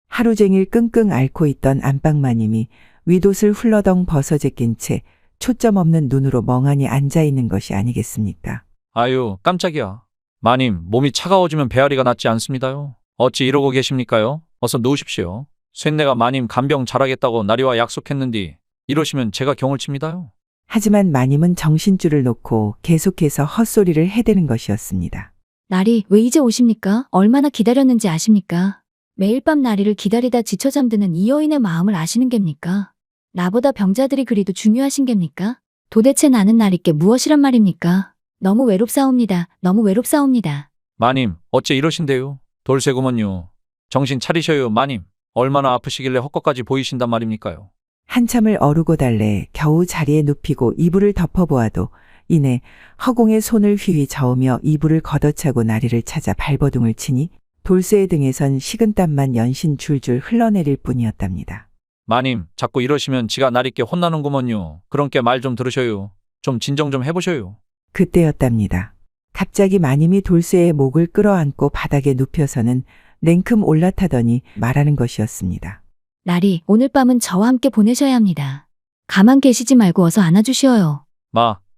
하루 종일 끙끙 앓고 있던 안방마님이 윗옷을 훌러덩 벗어제낀 채 초점 없는 눈으로 멍하니 앉아있는 것이 아니겠습니까? 아유, 깜짝이야. 마님, 몸이 차가워지면 배앓이가 낫지 않습니다요. 어찌 이러고 계십니까요? 어서 누우십시오. 쇳내가 마님 간병 잘하겠다고 나리와 약속했는디 이러시면 제가 경을 칩니다요. 하지만 마님은 정신줄을 놓고 계속해서 헛소리를 해대는 것이었습니다. 나리, 왜 이제 오십니까? 얼마나 기다렸는지 아십니까? 매일 밤 나리를 기다리다 지쳐 잠드는 이 여인의 마음을 아시는 겝니까? 나보다 병자들이 그리도 중요하신 겝니까? 도대체 나는 나리께 무엇이란 말입니까? 너무 외롭사옵니다. 너무 외롭사옵니다. 마님, 어째 이러신데요? 돌쇠구먼요. 정신 차리셔요, 마님. 얼마나 아프시길래 헛것까지 보이신단 말입니까요? 한참을 어루고 달래 겨우 자리에 눕히고 이불을 덮어보아도 이내 허공에 손을 휘휘 저으며 이불을 걷어차고 나리를 찾아 발버둥을 치니 돌쇠의 등에선 식은땀만 연신 줄줄 흘러내릴 뿐이었답니다. 마님, 자꾸 이러시면 지가 나리께 혼나는구먼요. 그런께 말 좀 들으셔요. 좀 진정 좀 해보셔요. 그때였답니다. 갑자기 마님이 돌쇠의 목을 끌어안고 바닥에 눕혀서는 냉큼 올라타더니 말하는 것이었습니다. 나리, 오늘 밤은 저와 함께 보내셔야 합니다. 가만 계시지 말고 어서 안아주시어요.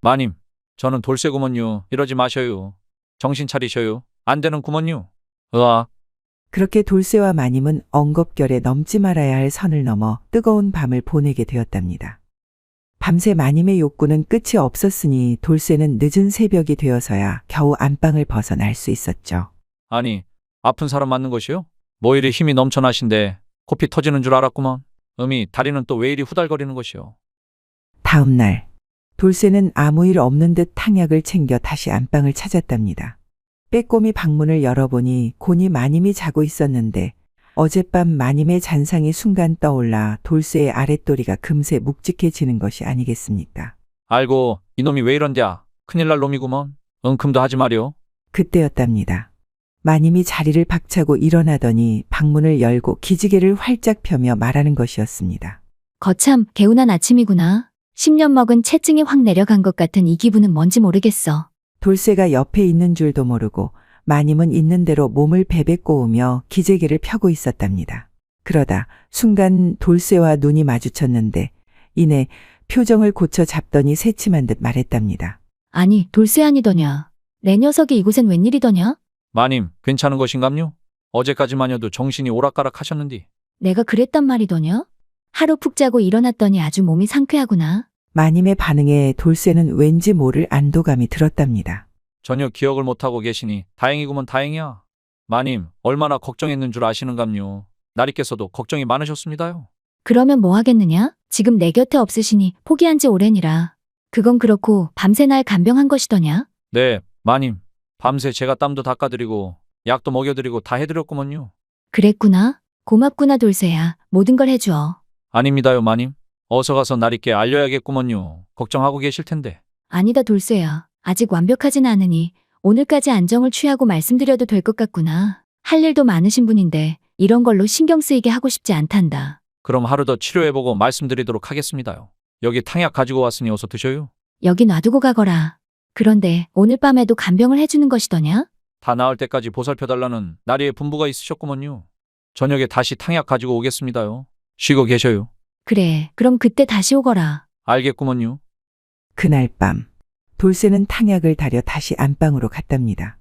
마님, 저는 돌쇠구먼요. 이러지 마셔요. 정신 차리셔요. 안 되는구먼요. 으아. 그렇게 돌쇠와 마님은 엉겁결에 넘지 말아야 할 선을 넘어 뜨거운 밤을 보내게 되었답니다. 밤새 마님의 욕구는 끝이 없었으니 돌쇠는 늦은 새벽이 되어서야 겨우 안방을 벗어날 수 있었죠. 아니, 아픈 사람 맞는 것이요? 뭐 이리 힘이 넘쳐나신데 코피 터지는 줄 알았구먼. 다리는 또 왜 이리 후달거리는 것이요? 다음 날 돌쇠는 아무 일 없는 듯 탕약을 챙겨 다시 안방을 찾았답니다. 빼꼼히 방문을 열어보니 곤히 마님이 자고 있었는데 어젯밤 마님의 잔상이 순간 떠올라 돌쇠의 아랫도리가 금세 묵직해지는 것이 아니겠습니까? 알고 이놈이 왜 이런랴. 큰일 날 놈이구먼. 은큼도 하지 마려. 그때였답니다. 마님이 자리를 박차고 일어나더니 방문을 열고 기지개를 활짝 펴며 말하는 것이었습니다. 거참 개운한 아침이구나. 10년 먹은 체증이 확 내려간 것 같은 이 기분은 뭔지 모르겠어. 돌쇠가 옆에 있는 줄도 모르고 마님은 있는 대로 몸을 베베 꼬우며 기재기를 펴고 있었답니다. 그러다 순간 돌쇠와 눈이 마주쳤는데 이내 표정을 고쳐 잡더니 새침한 듯 말했답니다. 아니 돌쇠 아니더냐. 내 녀석이 이곳엔 웬일이더냐? 마님, 괜찮은 것인감요? 어제까지만여도 정신이 오락가락 하셨는디. 내가 그랬단 말이더냐? 하루 푹 자고 일어났더니 아주 몸이 상쾌하구나. 마님의 반응에 돌쇠는 왠지 모를 안도감이 들었답니다. 전혀 기억을 못하고 계시니 다행이구먼 다행이야. 마님, 얼마나 걱정했는 줄 아시는감요. 나리께서도 걱정이 많으셨습니다요. 그러면 뭐 하겠느냐? 지금 내 곁에 없으시니 포기한 지 오래니라. 그건 그렇고 밤새 날 간병한 것이더냐? 네, 마님. 밤새 제가 땀도 닦아드리고 약도 먹여드리고 다 해드렸구먼요. 그랬구나. 고맙구나 돌쇠야. 모든 걸 해주어. 아닙니다요, 마님. 어서 가서 나리께 알려야겠구먼요. 걱정하고 계실 텐데. 아니다 돌쇠야. 아직 완벽하진 않으니 오늘까지 안정을 취하고 말씀드려도 될 것 같구나. 할 일도 많으신 분인데 이런 걸로 신경 쓰이게 하고 싶지 않단다. 그럼 하루 더 치료해보고 말씀드리도록 하겠습니다요. 여기 탕약 가지고 왔으니 어서 드셔요. 여기 놔두고 가거라. 그런데 오늘 밤에도 간병을 해주는 것이더냐? 다 나을 때까지 보살펴달라는 나리의 분부가 있으셨구먼요. 저녁에 다시 탕약 가지고 오겠습니다요. 쉬고 계셔요. 그래, 그럼 그때 다시 오거라. 알겠구먼요. 그날 밤 돌쇠는 탕약을 다려 다시 안방으로 갔답니다.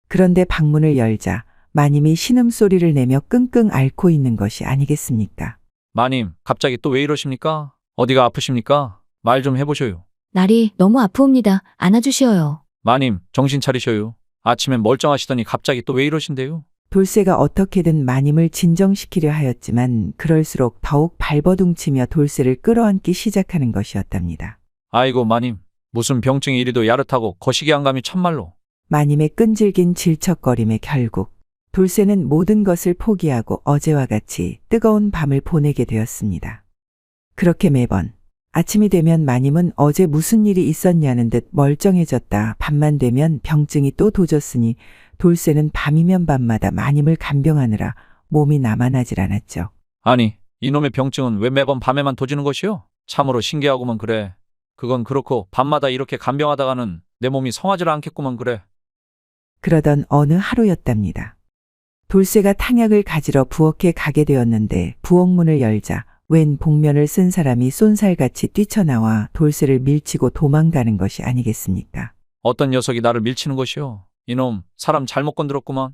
그런데 방문을 열자 마님이 신음소리를 내며 끙끙 앓고 있는 것이 아니겠습니까? 마님, 갑자기 또 왜 이러십니까? 어디가 아프십니까? 말 좀 해보셔요. 날이 너무 아프옵니다. 안아주시어요. 마님, 정신 차리셔요. 아침엔 멀쩡하시더니 갑자기 또 왜 이러신데요? 돌쇠가 어떻게든 마님을 진정시키려 하였지만 그럴수록 더욱 발버둥치며 돌쇠를 끌어안기 시작하는 것이었답니다. 아이고 마님, 무슨 병증이 이리도 야릇하고 거시기 한 감이 참말로. 마님의 끈질긴 질척거림에 결국 돌쇠는 모든 것을 포기하고 어제와 같이 뜨거운 밤을 보내게 되었습니다. 그렇게 매번 아침이 되면 마님은 어제 무슨 일이 있었냐는 듯 멀쩡해졌다 밤만 되면 병증이 또 도졌으니 돌쇠는 밤이면 밤마다 마님을 간병하느라 몸이 남아나질 않았죠. 아니, 이놈의 병증은 왜 매번 밤에만 도지는 것이요? 참으로 신기하구먼 그래. 그건 그렇고 밤마다 이렇게 간병하다가는 내 몸이 성하질 않겠구먼 그래. 그러던 어느 하루였답니다. 돌쇠가 탕약을 가지러 부엌에 가게 되었는데 부엌문을 열자 웬 복면을 쓴 사람이 쏜살같이 뛰쳐나와 돌쇠를 밀치고 도망가는 것이 아니겠습니까? 어떤 녀석이 나를 밀치는 것이요? 이놈, 사람 잘못 건드렸구먼.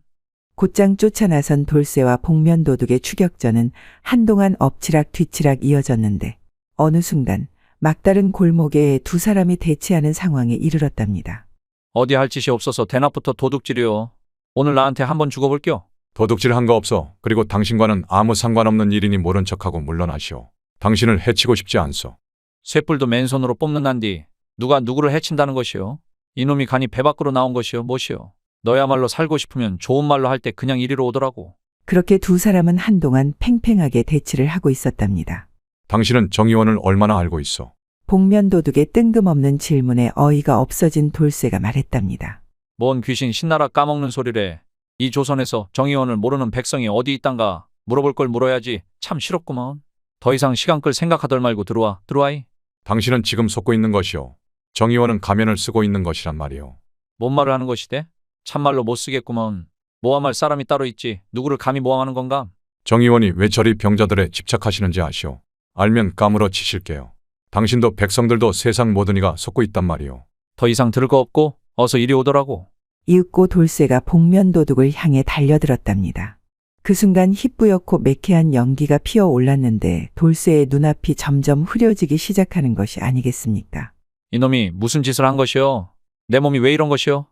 곧장 쫓아나선 돌쇠와 복면도둑의 추격전은 한동안 엎치락 뒤치락 이어졌는데 어느 순간 막다른 골목에 두 사람이 대치하는 상황에 이르렀답니다. 어디 할 짓이 없어서 대낮부터 도둑질이요. 오늘 나한테 한번 죽어볼게요. 도둑질 한 거 없어. 그리고 당신과는 아무 상관없는 일이니 모른 척하고 물러나시오. 당신을 해치고 싶지 않소. 쇠뿔도 맨손으로 뽑는단디 누가 누구를 해친다는 것이요? 이놈이 간이 배 밖으로 나온 것이요? 무엇이요? 너야말로 살고 싶으면 좋은 말로 할 때 그냥 이리로 오더라고. 그렇게 두 사람은 한동안 팽팽하게 대치를 하고 있었답니다. 당신은 정의원을 얼마나 알고 있어? 복면도둑의 뜬금없는 질문에 어이가 없어진 돌쇠가 말했답니다. 뭔 귀신 신나라 까먹는 소리래. 이 조선에서 정의원을 모르는 백성이 어디 있단가 물어볼 걸 물어야지. 참 싫었구먼. 더 이상 시간 끌 생각하덜 말고 들어와이. 당신은 지금 속고 있는 것이오. 정의원은 가면을 쓰고 있는 것이란 말이오. 뭔 말을 하는 것이대? 참말로 못 쓰겠구먼. 모함할 사람이 따로 있지. 누구를 감히 모함하는 건가? 정의원이 왜 저리 병자들에 집착하시는지 아시오? 알면 까무러 치실게요. 당신도 백성들도 세상 모든 이가 속고 있단 말이오. 더 이상 들을 거 없고 어서 이리 오더라고. 이윽고 돌쇠가 복면도둑을 향해 달려들었답니다. 그 순간 희뿌옇고 매캐한 연기가 피어올랐는데 돌쇠의 눈앞이 점점 흐려지기 시작하는 것이 아니겠습니까? 이놈이 무슨 짓을 한 것이요? 내 몸이 왜 이런 것이요?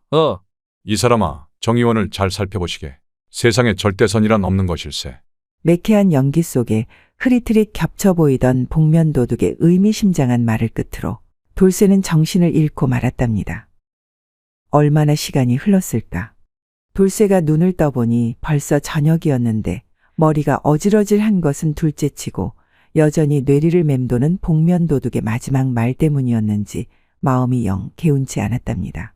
이 사람아, 정의원을 잘 살펴보시게. 세상에 절대선이란 없는 것일세. 매캐한 연기 속에 흐릿흐릿 겹쳐 보이던 복면도둑의 의미심장한 말을 끝으로 돌쇠는 정신을 잃고 말았답니다. 얼마나 시간이 흘렀을까? 돌쇠가 눈을 떠보니 벌써 저녁이었는데 머리가 어질어질한 것은 둘째치고 여전히 뇌리를 맴도는 복면도둑의 마지막 말 때문이었는지 마음이 영 개운치 않았답니다.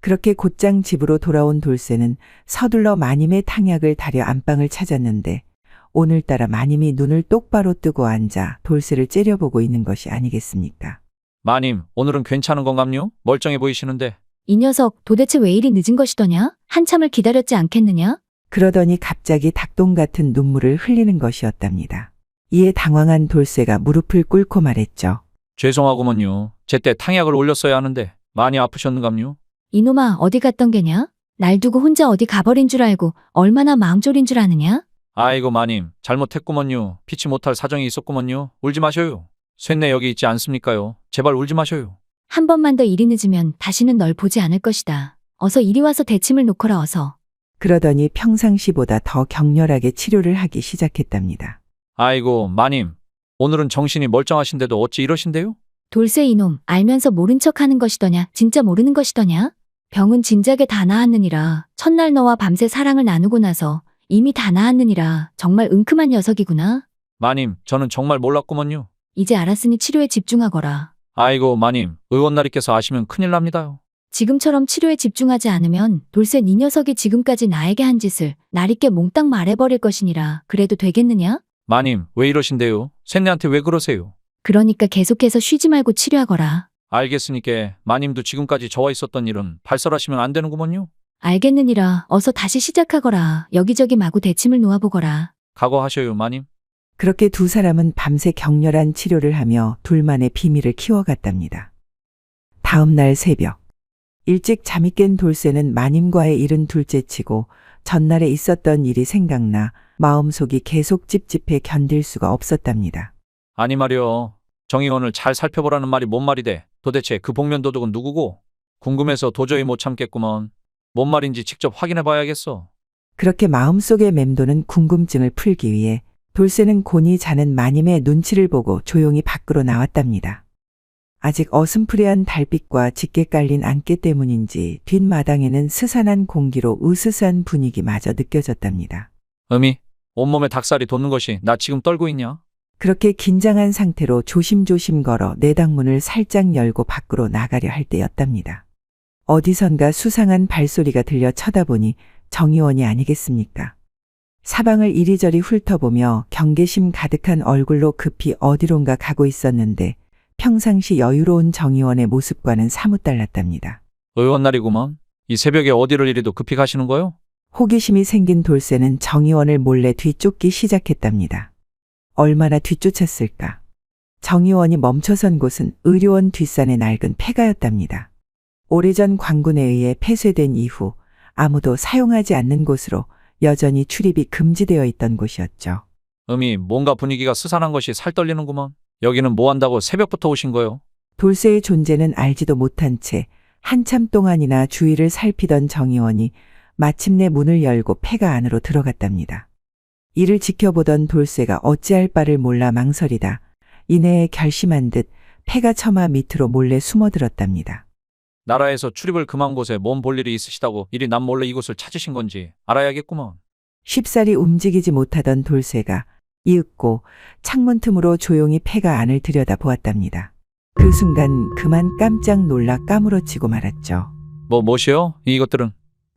그렇게 곧장 집으로 돌아온 돌쇠는 서둘러 마님의 탕약을 다려 안방을 찾았는데 오늘따라 마님이 눈을 똑바로 뜨고 앉아 돌쇠를 째려보고 있는 것이 아니겠습니까? 마님, 오늘은 괜찮은 건감요? 멀쩡해 보이시는데. 이 녀석 도대체 왜 이리 늦은 것이더냐? 한참을 기다렸지 않겠느냐? 그러더니 갑자기 닭똥 같은 눈물을 흘리는 것이었답니다. 이에 당황한 돌쇠가 무릎을 꿇고 말했죠. 죄송하구먼요. 제때 탕약을 올렸어야 하는데 많이 아프셨는감요? 이놈아 어디 갔던 게냐? 날 두고 혼자 어디 가버린 줄 알고 얼마나 마음 졸인 줄 아느냐? 아이고 마님, 잘못했구먼요. 피치 못할 사정이 있었구먼요. 울지 마셔요. 쇳내 여기 있지 않습니까요? 제발 울지 마셔요. 한 번만 더 일이 늦으면 다시는 널 보지 않을 것이다. 어서 이리 와서 대침을 놓거라 어서. 그러더니 평상시보다 더 격렬하게 치료를 하기 시작했답니다. 아이고 마님, 오늘은 정신이 멀쩡하신데도 어찌 이러신데요? 돌쇠 이놈 알면서 모른 척하는 것이더냐? 진짜 모르는 것이더냐? 병은 진작에 다 나았느니라. 첫날 너와 밤새 사랑을 나누고 나서 이미 다 나았느니라. 정말 은큼한 녀석이구나. 마님, 저는 정말 몰랐구먼요. 이제 알았으니 치료에 집중하거라. 아이고 마님, 의원나리께서 아시면 큰일 납니다요. 지금처럼 치료에 집중하지 않으면 돌쇠 네 녀석이 지금까지 나에게 한 짓을 날있게 몽땅 말해버릴 것이니라. 그래도 되겠느냐? 마님, 왜 이러신데요? 쇳내한테 왜 그러세요? 그러니까 계속해서 쉬지 말고 치료하거라. 알겠으니까 마님도 지금까지 저와 있었던 일은 발설하시면 안 되는구먼요. 알겠느니라. 어서 다시 시작하거라. 여기저기 마구 대침을 놓아보거라. 각오하셔요 마님. 그렇게 두 사람은 밤새 격렬한 치료를 하며 둘만의 비밀을 키워갔답니다. 다음 날 새벽, 일찍 잠이 깬 돌쇠는 마님과의 일은 둘째치고 전날에 있었던 일이 생각나 마음속이 계속 찝찝해 견딜 수가 없었답니다. 아니 말이여, 정의원을 잘 살펴보라는 말이 뭔 말이대? 도대체 그 복면도둑은 누구고? 궁금해서 도저히 못 참겠구먼. 뭔 말인지 직접 확인해 봐야겠어. 그렇게 마음속에 맴도는 궁금증을 풀기 위해 돌쇠는 곤히 자는 마님의 눈치를 보고 조용히 밖으로 나왔답니다. 아직 어슴푸레한 달빛과 짙게 깔린 안개 때문인지 뒷마당에는 스산한 공기로 으스스한 분위기마저 느껴졌답니다. 음이, 온몸에 닭살이 돋는 것이 나 지금 떨고 있냐? 그렇게 긴장한 상태로 조심조심 걸어 내당문을 살짝 열고 밖으로 나가려 할 때였답니다. 어디선가 수상한 발소리가 들려 쳐다보니 정의원이 아니겠습니까? 사방을 이리저리 훑어보며 경계심 가득한 얼굴로 급히 어디론가 가고 있었는데 평상시 여유로운 정의원의 모습과는 사뭇 달랐답니다. 의원날이구먼. 이 새벽에 어디를 이리도 급히 가시는 거요? 호기심이 생긴 돌쇠는 정의원을 몰래 뒤쫓기 시작했답니다. 얼마나 뒤쫓았을까? 정의원이 멈춰선 곳은 의료원 뒷산의 낡은 폐가였답니다. 오래전 관군에 의해 폐쇄된 이후 아무도 사용하지 않는 곳으로 여전히 출입이 금지되어 있던 곳이었죠. 음이, 뭔가 분위기가 스산한 것이 살떨리는구먼. 여기는 뭐 한다고 새벽부터 오신 거요? 돌쇠의 존재는 알지도 못한 채 한참 동안이나 주위를 살피던 정의원이 마침내 문을 열고 폐가 안으로 들어갔답니다. 이를 지켜보던 돌쇠가 어찌할 바를 몰라 망설이다 이내에 결심한 듯 폐가 처마 밑으로 몰래 숨어들었답니다. 나라에서 출입을 금한 곳에 몸 볼 일이 있으시다고 이리 남 몰래 이곳을 찾으신 건지 알아야겠구먼. 쉽사리 움직이지 못하던 돌쇠가 이윽고 창문 틈으로 조용히 폐가 안을 들여다보았답니다. 그 순간 그만 깜짝 놀라 까무러치고 말았죠. 뭐시여? 이것들은?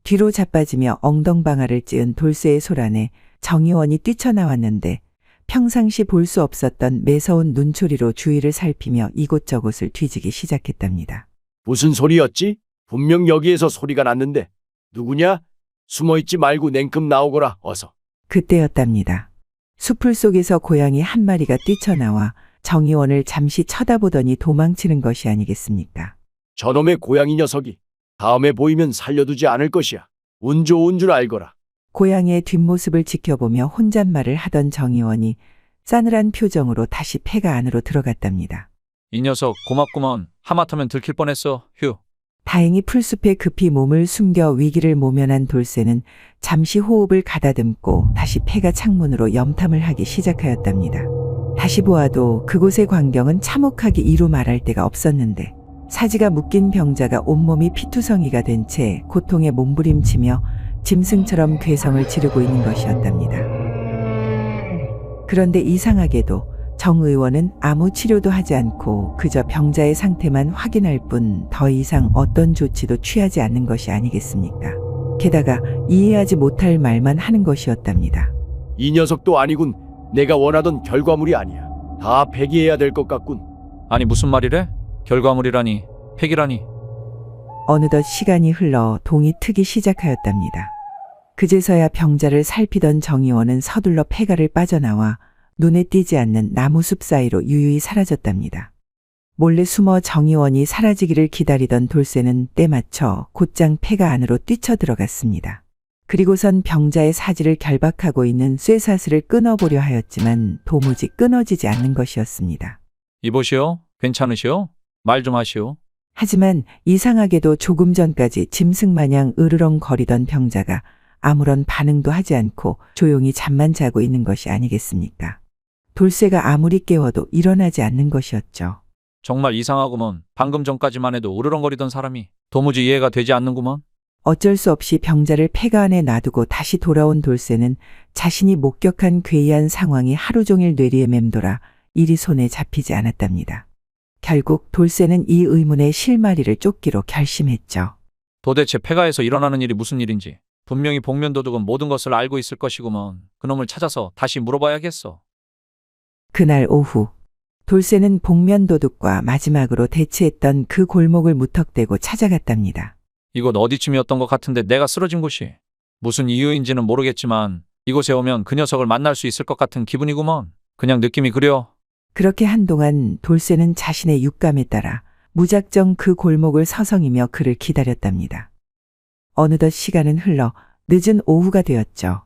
뒤로 자빠지며 엉덩방아를 찌은 돌쇠의 소란에 정의원이 뛰쳐나왔는데 평상시 볼 수 없었던 매서운 눈초리로 주위를 살피며 이곳저곳을 뒤지기 시작했답니다. 무슨 소리였지? 분명 여기에서 소리가 났는데. 누구냐? 숨어있지 말고 냉큼 나오거라 어서. 그때였답니다. 수풀 속에서 고양이 한 마리가 뛰쳐나와 정의원을 잠시 쳐다보더니 도망치는 것이 아니겠습니까? 저놈의 고양이 녀석이 다음에 보이면 살려두지 않을 것이야. 운 좋은 줄 알거라. 고양이의 뒷모습을 지켜보며 혼잣말을 하던 정의원이 싸늘한 표정으로 다시 폐가 안으로 들어갔답니다. 이 녀석 고맙구먼. 하마터면 들킬 뻔했어. 휴. 다행히 풀숲에 급히 몸을 숨겨 위기를 모면한 돌쇠는 잠시 호흡을 가다듬고 다시 폐가 창문으로 염탐을 하기 시작하였답니다. 다시 보아도 그곳의 광경은 참혹하기 이루 말할 데가 없었는데 사지가 묶인 병자가 온몸이 피투성이가 된 채 고통에 몸부림치며 짐승처럼 괴성을 지르고 있는 것이었답니다. 그런데 이상하게도 정 의원은 아무 치료도 하지 않고 그저 병자의 상태만 확인할 뿐 더 이상 어떤 조치도 취하지 않는 것이 아니겠습니까? 게다가 이해하지 못할 말만 하는 것이었답니다. 이 녀석도 아니군. 내가 원하던 결과물이 아니야. 다 폐기해야 될 것 같군. 아니 무슨 말이래? 결과물이라니, 폐기라니. 어느덧 시간이 흘러 동이 트기 시작하였답니다. 그제서야 병자를 살피던 정 의원은 서둘러 폐가를 빠져나와 눈에 띄지 않는 나무숲 사이로 유유히 사라졌답니다. 몰래 숨어 정 의원이 사라지기를 기다리던 돌쇠는 때맞춰 곧장 폐가 안으로 뛰쳐들어갔습니다. 그리고선 병자의 사지를 결박하고 있는 쇠사슬을 끊어보려 하였지만 도무지 끊어지지 않는 것이었습니다. 이보시오, 괜찮으시오? 말 좀 하시오. 하지만 이상하게도 조금 전까지 짐승마냥 으르렁거리던 병자가 아무런 반응도 하지 않고 조용히 잠만 자고 있는 것이 아니겠습니까? 돌쇠가 아무리 깨워도 일어나지 않는 것이었죠. 정말 이상하구먼. 방금 전까지만 해도 으르렁거리던 사람이 도무지 이해가 되지 않는구먼. 어쩔 수 없이 병자를 폐가 안에 놔두고 다시 돌아온 돌쇠는 자신이 목격한 괴이한 상황이 하루 종일 뇌리에 맴돌아 일이 손에 잡히지 않았답니다. 결국 돌쇠는 이 의문의 실마리를 쫓기로 결심했죠. 도대체 폐가에서 일어나는 일이 무슨 일인지 분명히 복면도둑은 모든 것을 알고 있을 것이구먼. 그놈을 찾아서 다시 물어봐야겠어. 그날 오후 돌쇠는 복면도둑과 마지막으로 대치했던 그 골목을 무턱대고 찾아갔답니다. 이곳 어디쯤이었던 것 같은데 내가 쓰러진 곳이. 무슨 이유인지는 모르겠지만 이곳에 오면 그 녀석을 만날 수 있을 것 같은 기분이구먼. 그냥 느낌이 그려. 그렇게 한동안 돌쇠는 자신의 육감에 따라 무작정 그 골목을 서성이며 그를 기다렸답니다. 어느덧 시간은 흘러 늦은 오후가 되었죠.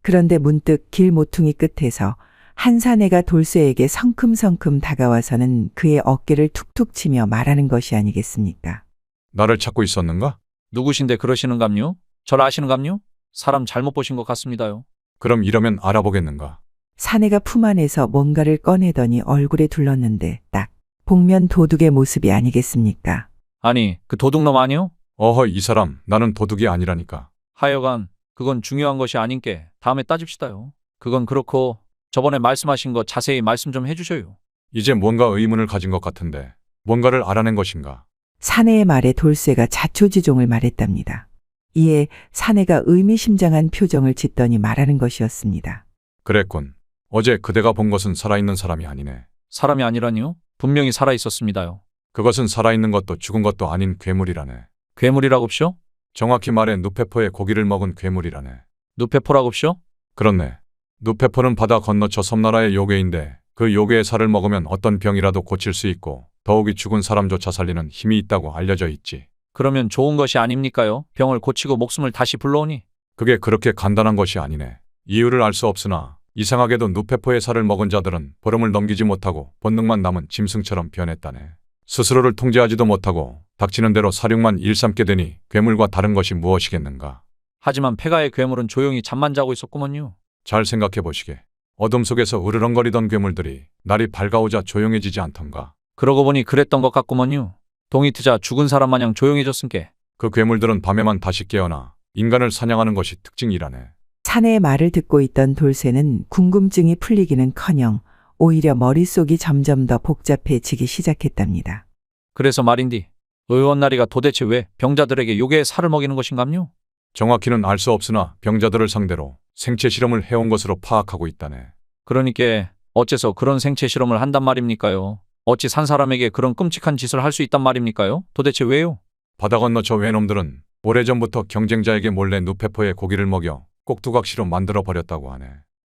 그런데 문득 길 모퉁이 끝에서 한 사내가 돌쇠에게 성큼성큼 다가와서는 그의 어깨를 툭툭 치며 말하는 것이 아니겠습니까? 나를 찾고 있었는가? 누구신데 그러시는감요? 절 아시는감요? 사람 잘못 보신 것 같습니다요. 그럼 이러면 알아보겠는가? 사내가 품 안에서 뭔가를 꺼내더니 얼굴에 둘렀는데 딱 복면 도둑의 모습이 아니겠습니까? 아니, 그 도둑놈 아니요? 어허, 이 사람, 나는 도둑이 아니라니까. 하여간 그건 중요한 것이 아닌께 다음에 따집시다요. 그건 그렇고 저번에 말씀하신 거 자세히 말씀 좀 해주셔요. 이제 뭔가 의문을 가진 것 같은데 뭔가를 알아낸 것인가? 사내의 말에 돌쇠가 자초지종을 말했답니다. 이에 사내가 의미심장한 표정을 짓더니 말하는 것이었습니다. 그랬군. 어제 그대가 본 것은 살아있는 사람이 아니네. 사람이 아니라니요? 분명히 살아있었습니다요. 그것은 살아있는 것도 죽은 것도 아닌 괴물이라네. 괴물이라고쇼? 정확히 말해 누페포의 고기를 먹은 괴물이라네. 누페포라고쇼? 그렇네. 누페포는 바다 건너 저 섬나라의 요괴인데 그 요괴의 살을 먹으면 어떤 병이라도 고칠 수 있고 더욱이 죽은 사람조차 살리는 힘이 있다고 알려져 있지. 그러면 좋은 것이 아닙니까요? 병을 고치고 목숨을 다시 불러오니? 그게 그렇게 간단한 것이 아니네. 이유를 알 수 없으나 이상하게도 누페포의 살을 먹은 자들은 보름을 넘기지 못하고 본능만 남은 짐승처럼 변했다네. 스스로를 통제하지도 못하고 닥치는 대로 사륙만 일삼게 되니 괴물과 다른 것이 무엇이겠는가. 하지만 폐가의 괴물은 조용히 잠만 자고 있었구먼요. 잘 생각해 보시게. 어둠 속에서 으르렁거리던 괴물들이 날이 밝아오자 조용해지지 않던가. 그러고 보니 그랬던 것 같구먼요. 동이 트자 죽은 사람 마냥 조용해졌은께. 그 괴물들은 밤에만 다시 깨어나 인간을 사냥하는 것이 특징이라네. 사내의 말을 듣고 있던 돌쇠는 궁금증이 풀리기는커녕 오히려 머릿속이 점점 더 복잡해지기 시작했답니다. 그래서 말인디, 의원나리가 도대체 왜 병자들에게 요괴의 살을 먹이는 것인감요? 정확히는 알 수 없으나 병자들을 상대로 생체 실험을 해온 것으로 파악하고 있다네. 그러니까 어째서 그런 생체 실험을 한단 말입니까요? 어찌 산 사람에게 그런 끔찍한 짓을 할 수 있단 말입니까요? 도대체 왜요? 바다 건너 저 외놈들은 오래전부터 경쟁자에게 몰래 누페포의 고기를 먹여 꼭두각시로 만들어 버렸다고 하네.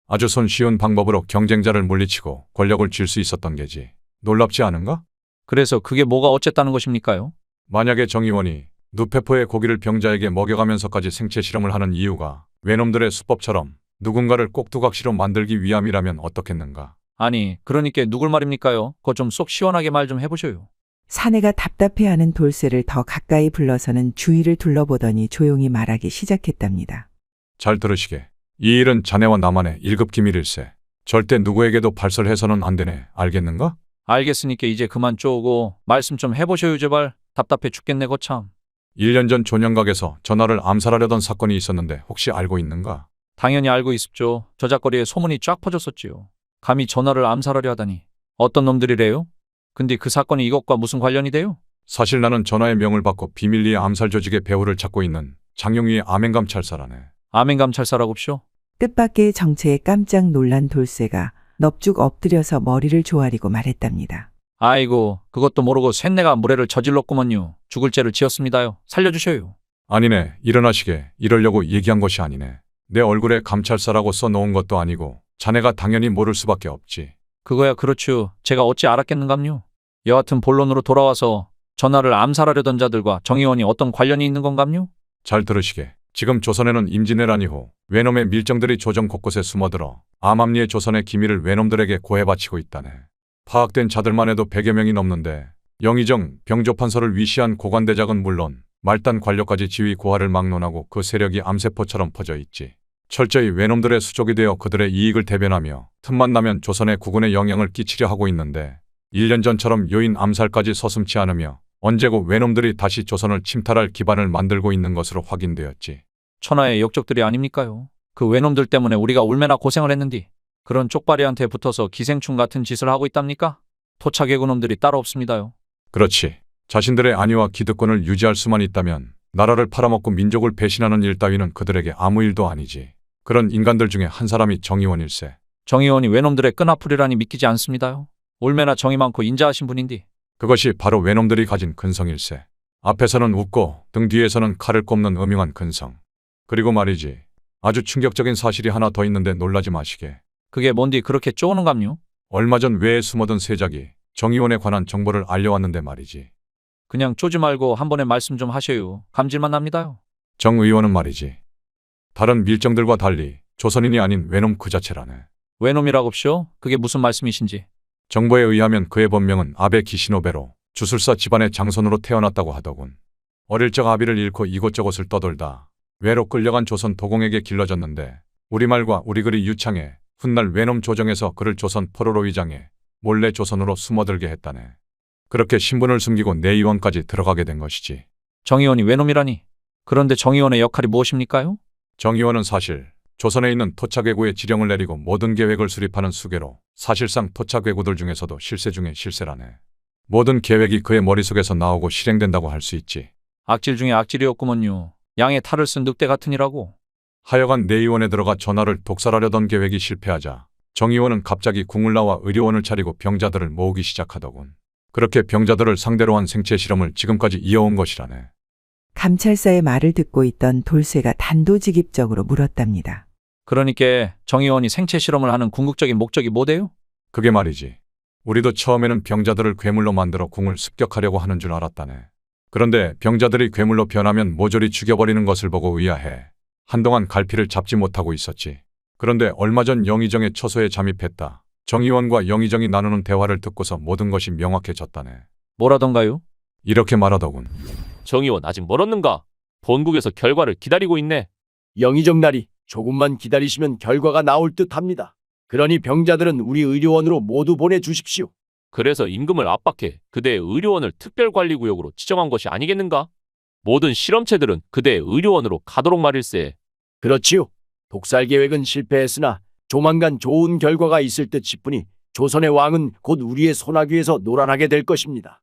아주 손쉬운 방법으로 경쟁자를 물리치고 권력을 쥘 수 있었던 게지. 놀랍지 않은가? 그래서 그게 뭐가 어쨌다는 것입니까요? 만약에 정 의원이 누페포의 고기를 병자에게 먹여가면서까지 생체 실험을 하는 이유가 외놈들의 수법처럼 누군가를 꼭두각시로 만들기 위함이라면 어떻겠는가? 아니, 그러니까 누굴 말입니까요? 그거 좀 속 시원하게 말 좀 해보셔요. 사내가 답답해하는 돌쇠를 더 가까이 불러서는 주위를 둘러보더니 조용히 말하기 시작했답니다. 잘 들으시게. 이 일은 자네와 나만의 1급 기밀일세. 절대 누구에게도 발설해서는 안 되네. 알겠는가? 알겠으니까 이제 그만 쪼고 말씀 좀 해보셔요 제발. 답답해 죽겠네 거참. 1년 전 조년각에서 전하를 암살하려던 사건이 있었는데 혹시 알고 있는가? 당연히 알고 있습죠. 저작거리에 소문이 쫙 퍼졌었지요. 감히 전하를 암살하려 하다니. 어떤 놈들이래요? 근데 그 사건이 이것과 무슨 관련이 돼요? 사실 나는 전하의 명을 받고 비밀리에 암살 조직의 배후를 찾고 있는 장영위의 아멘감찰사라네. 아멘감찰사라고쇼? 뜻밖의 정체에 깜짝 놀란 돌쇠가 넙죽 엎드려서 머리를 조아리고 말했답니다. 아이고, 그것도 모르고 쇳내가 무례를 저질렀구먼요. 죽을 죄를 지었습니다요. 살려주셔요. 아니네. 일어나시게. 이러려고 얘기한 것이 아니네. 내 얼굴에 감찰사라고 써놓은 것도 아니고 자네가 당연히 모를 수밖에 없지. 그거야 그렇죠. 제가 어찌 알았겠는감요. 여하튼 본론으로 돌아와서 전하를 암살하려던 자들과 정의원이 어떤 관련이 있는 건감요? 잘 들으시게. 지금 조선에는 임진왜란이후 외놈의 밀정들이 조정 곳곳에 숨어들어 암암리의 조선의 기밀을 외놈들에게 고해바치고 있다네. 파악된 자들만 해도 100여 명이 넘는데 영의정, 병조판서를 위시한 고관대작은 물론 말단 관료까지 지휘 고하를 막론하고 그 세력이 암세포처럼 퍼져 있지. 철저히 외놈들의 수족이 되어 그들의 이익을 대변하며 틈만 나면 조선의 국군에 영향을 끼치려 하고 있는데 1년 전처럼 요인 암살까지 서슴지 않으며 언제고 외놈들이 다시 조선을 침탈할 기반을 만들고 있는 것으로 확인되었지. 천하의 역적들이 아닙니까요? 그 외놈들 때문에 우리가 얼마나 고생을 했는디. 그런 쪽발이한테 붙어서 기생충 같은 짓을 하고 있답니까? 토착외구놈들이 따로 없습니다요. 그렇지. 자신들의 안위와 기득권을 유지할 수만 있다면 나라를 팔아먹고 민족을 배신하는 일 따위는 그들에게 아무 일도 아니지. 그런 인간들 중에 한 사람이 정의원일세. 정의원이 외놈들의 끈아풀이라니 믿기지 않습니다요. 얼마나 정이 많고 인자하신 분인디. 그것이 바로 외놈들이 가진 근성일세. 앞에서는 웃고 등 뒤에서는 칼을 꼽는 음흉한 근성. 그리고 말이지. 아주 충격적인 사실이 하나 더 있는데 놀라지 마시게. 그게 뭔디 그렇게 쪼는감요? 얼마 전 외에 숨어든 세작이 정의원에 관한 정보를 알려왔는데 말이지. 그냥 쪼지 말고 한 번에 말씀 좀 하셔요. 감질만 납니다요. 정 의원은 말이지. 다른 밀정들과 달리 조선인이 아닌 외놈 그 자체라네. 외놈이라고쇼? 그게 무슨 말씀이신지. 정보에 의하면 그의 본명은 아베 기시노베로 주술사 집안의 장손으로 태어났다고 하더군. 어릴 적 아비를 잃고 이곳저곳을 떠돌다 외로 끌려간 조선 도공에게 길러졌는데 우리말과 우리글이 유창해 훗날 외놈 조정에서 그를 조선 포로로 위장해 몰래 조선으로 숨어들게 했다네. 그렇게 신분을 숨기고 내의원까지 들어가게 된 것이지. 정의원이 외놈이라니. 그런데 정의원의 역할이 무엇입니까요? 정의원은 사실 조선에 있는 토착외구의 지령을 내리고 모든 계획을 수립하는 수괴로 사실상 토착외구들 중에서도 실세 중에 실세라네. 모든 계획이 그의 머릿속에서 나오고 실행된다고 할 수 있지. 악질 중에 악질이었구먼요. 양의 탈을 쓴 늑대 같으니라고. 하여간 내의원에 들어가 전하를 독살하려던 계획이 실패하자 정의원은 갑자기 궁을 나와 의료원을 차리고 병자들을 모으기 시작하더군. 그렇게 병자들을 상대로 한 생체 실험을 지금까지 이어온 것이라네. 감찰사의 말을 듣고 있던 돌쇠가 단도직입적으로 물었답니다. 그러니까 정의원이 생체 실험을 하는 궁극적인 목적이 뭐대요? 그게 말이지. 우리도 처음에는 병자들을 괴물로 만들어 궁을 습격하려고 하는 줄 알았다네. 그런데 병자들이 괴물로 변하면 모조리 죽여버리는 것을 보고 의아해 한동안 갈피를 잡지 못하고 있었지. 그런데 얼마 전 영의정의 처소에 잠입했다. 정의원과 영의정이 나누는 대화를 듣고서 모든 것이 명확해졌다네. 뭐라던가요? 이렇게 말하더군. 정의원 아직 멀었는가? 본국에서 결과를 기다리고 있네. 영의정 날이 조금만 기다리시면 결과가 나올 듯합니다. 그러니 병자들은 우리 의료원으로 모두 보내주십시오. 그래서 임금을 압박해 그대의 의료원을 특별관리구역으로 지정한 것이 아니겠는가? 모든 실험체들은 그대의 의료원으로 가도록 말일세. 그렇지요. 독살 계획은 실패했으나 조만간 좋은 결과가 있을 듯 싶으니 조선의 왕은 곧 우리의 손아귀에서 노란하게 될 것입니다.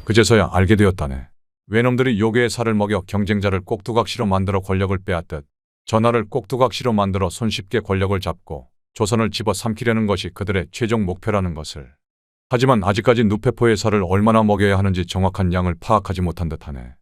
그제서야 알게 되었다네. 외놈들이 요괴의 살을 먹여 경쟁자를 꼭두각시로 만들어 권력을 빼앗듯 전하를 꼭두각시로 만들어 손쉽게 권력을 잡고 조선을 집어삼키려는 것이 그들의 최종 목표라는 것을. 하지만 아직까지 누페포의 살을 얼마나 먹여야 하는지 정확한 양을 파악하지 못한 듯하네.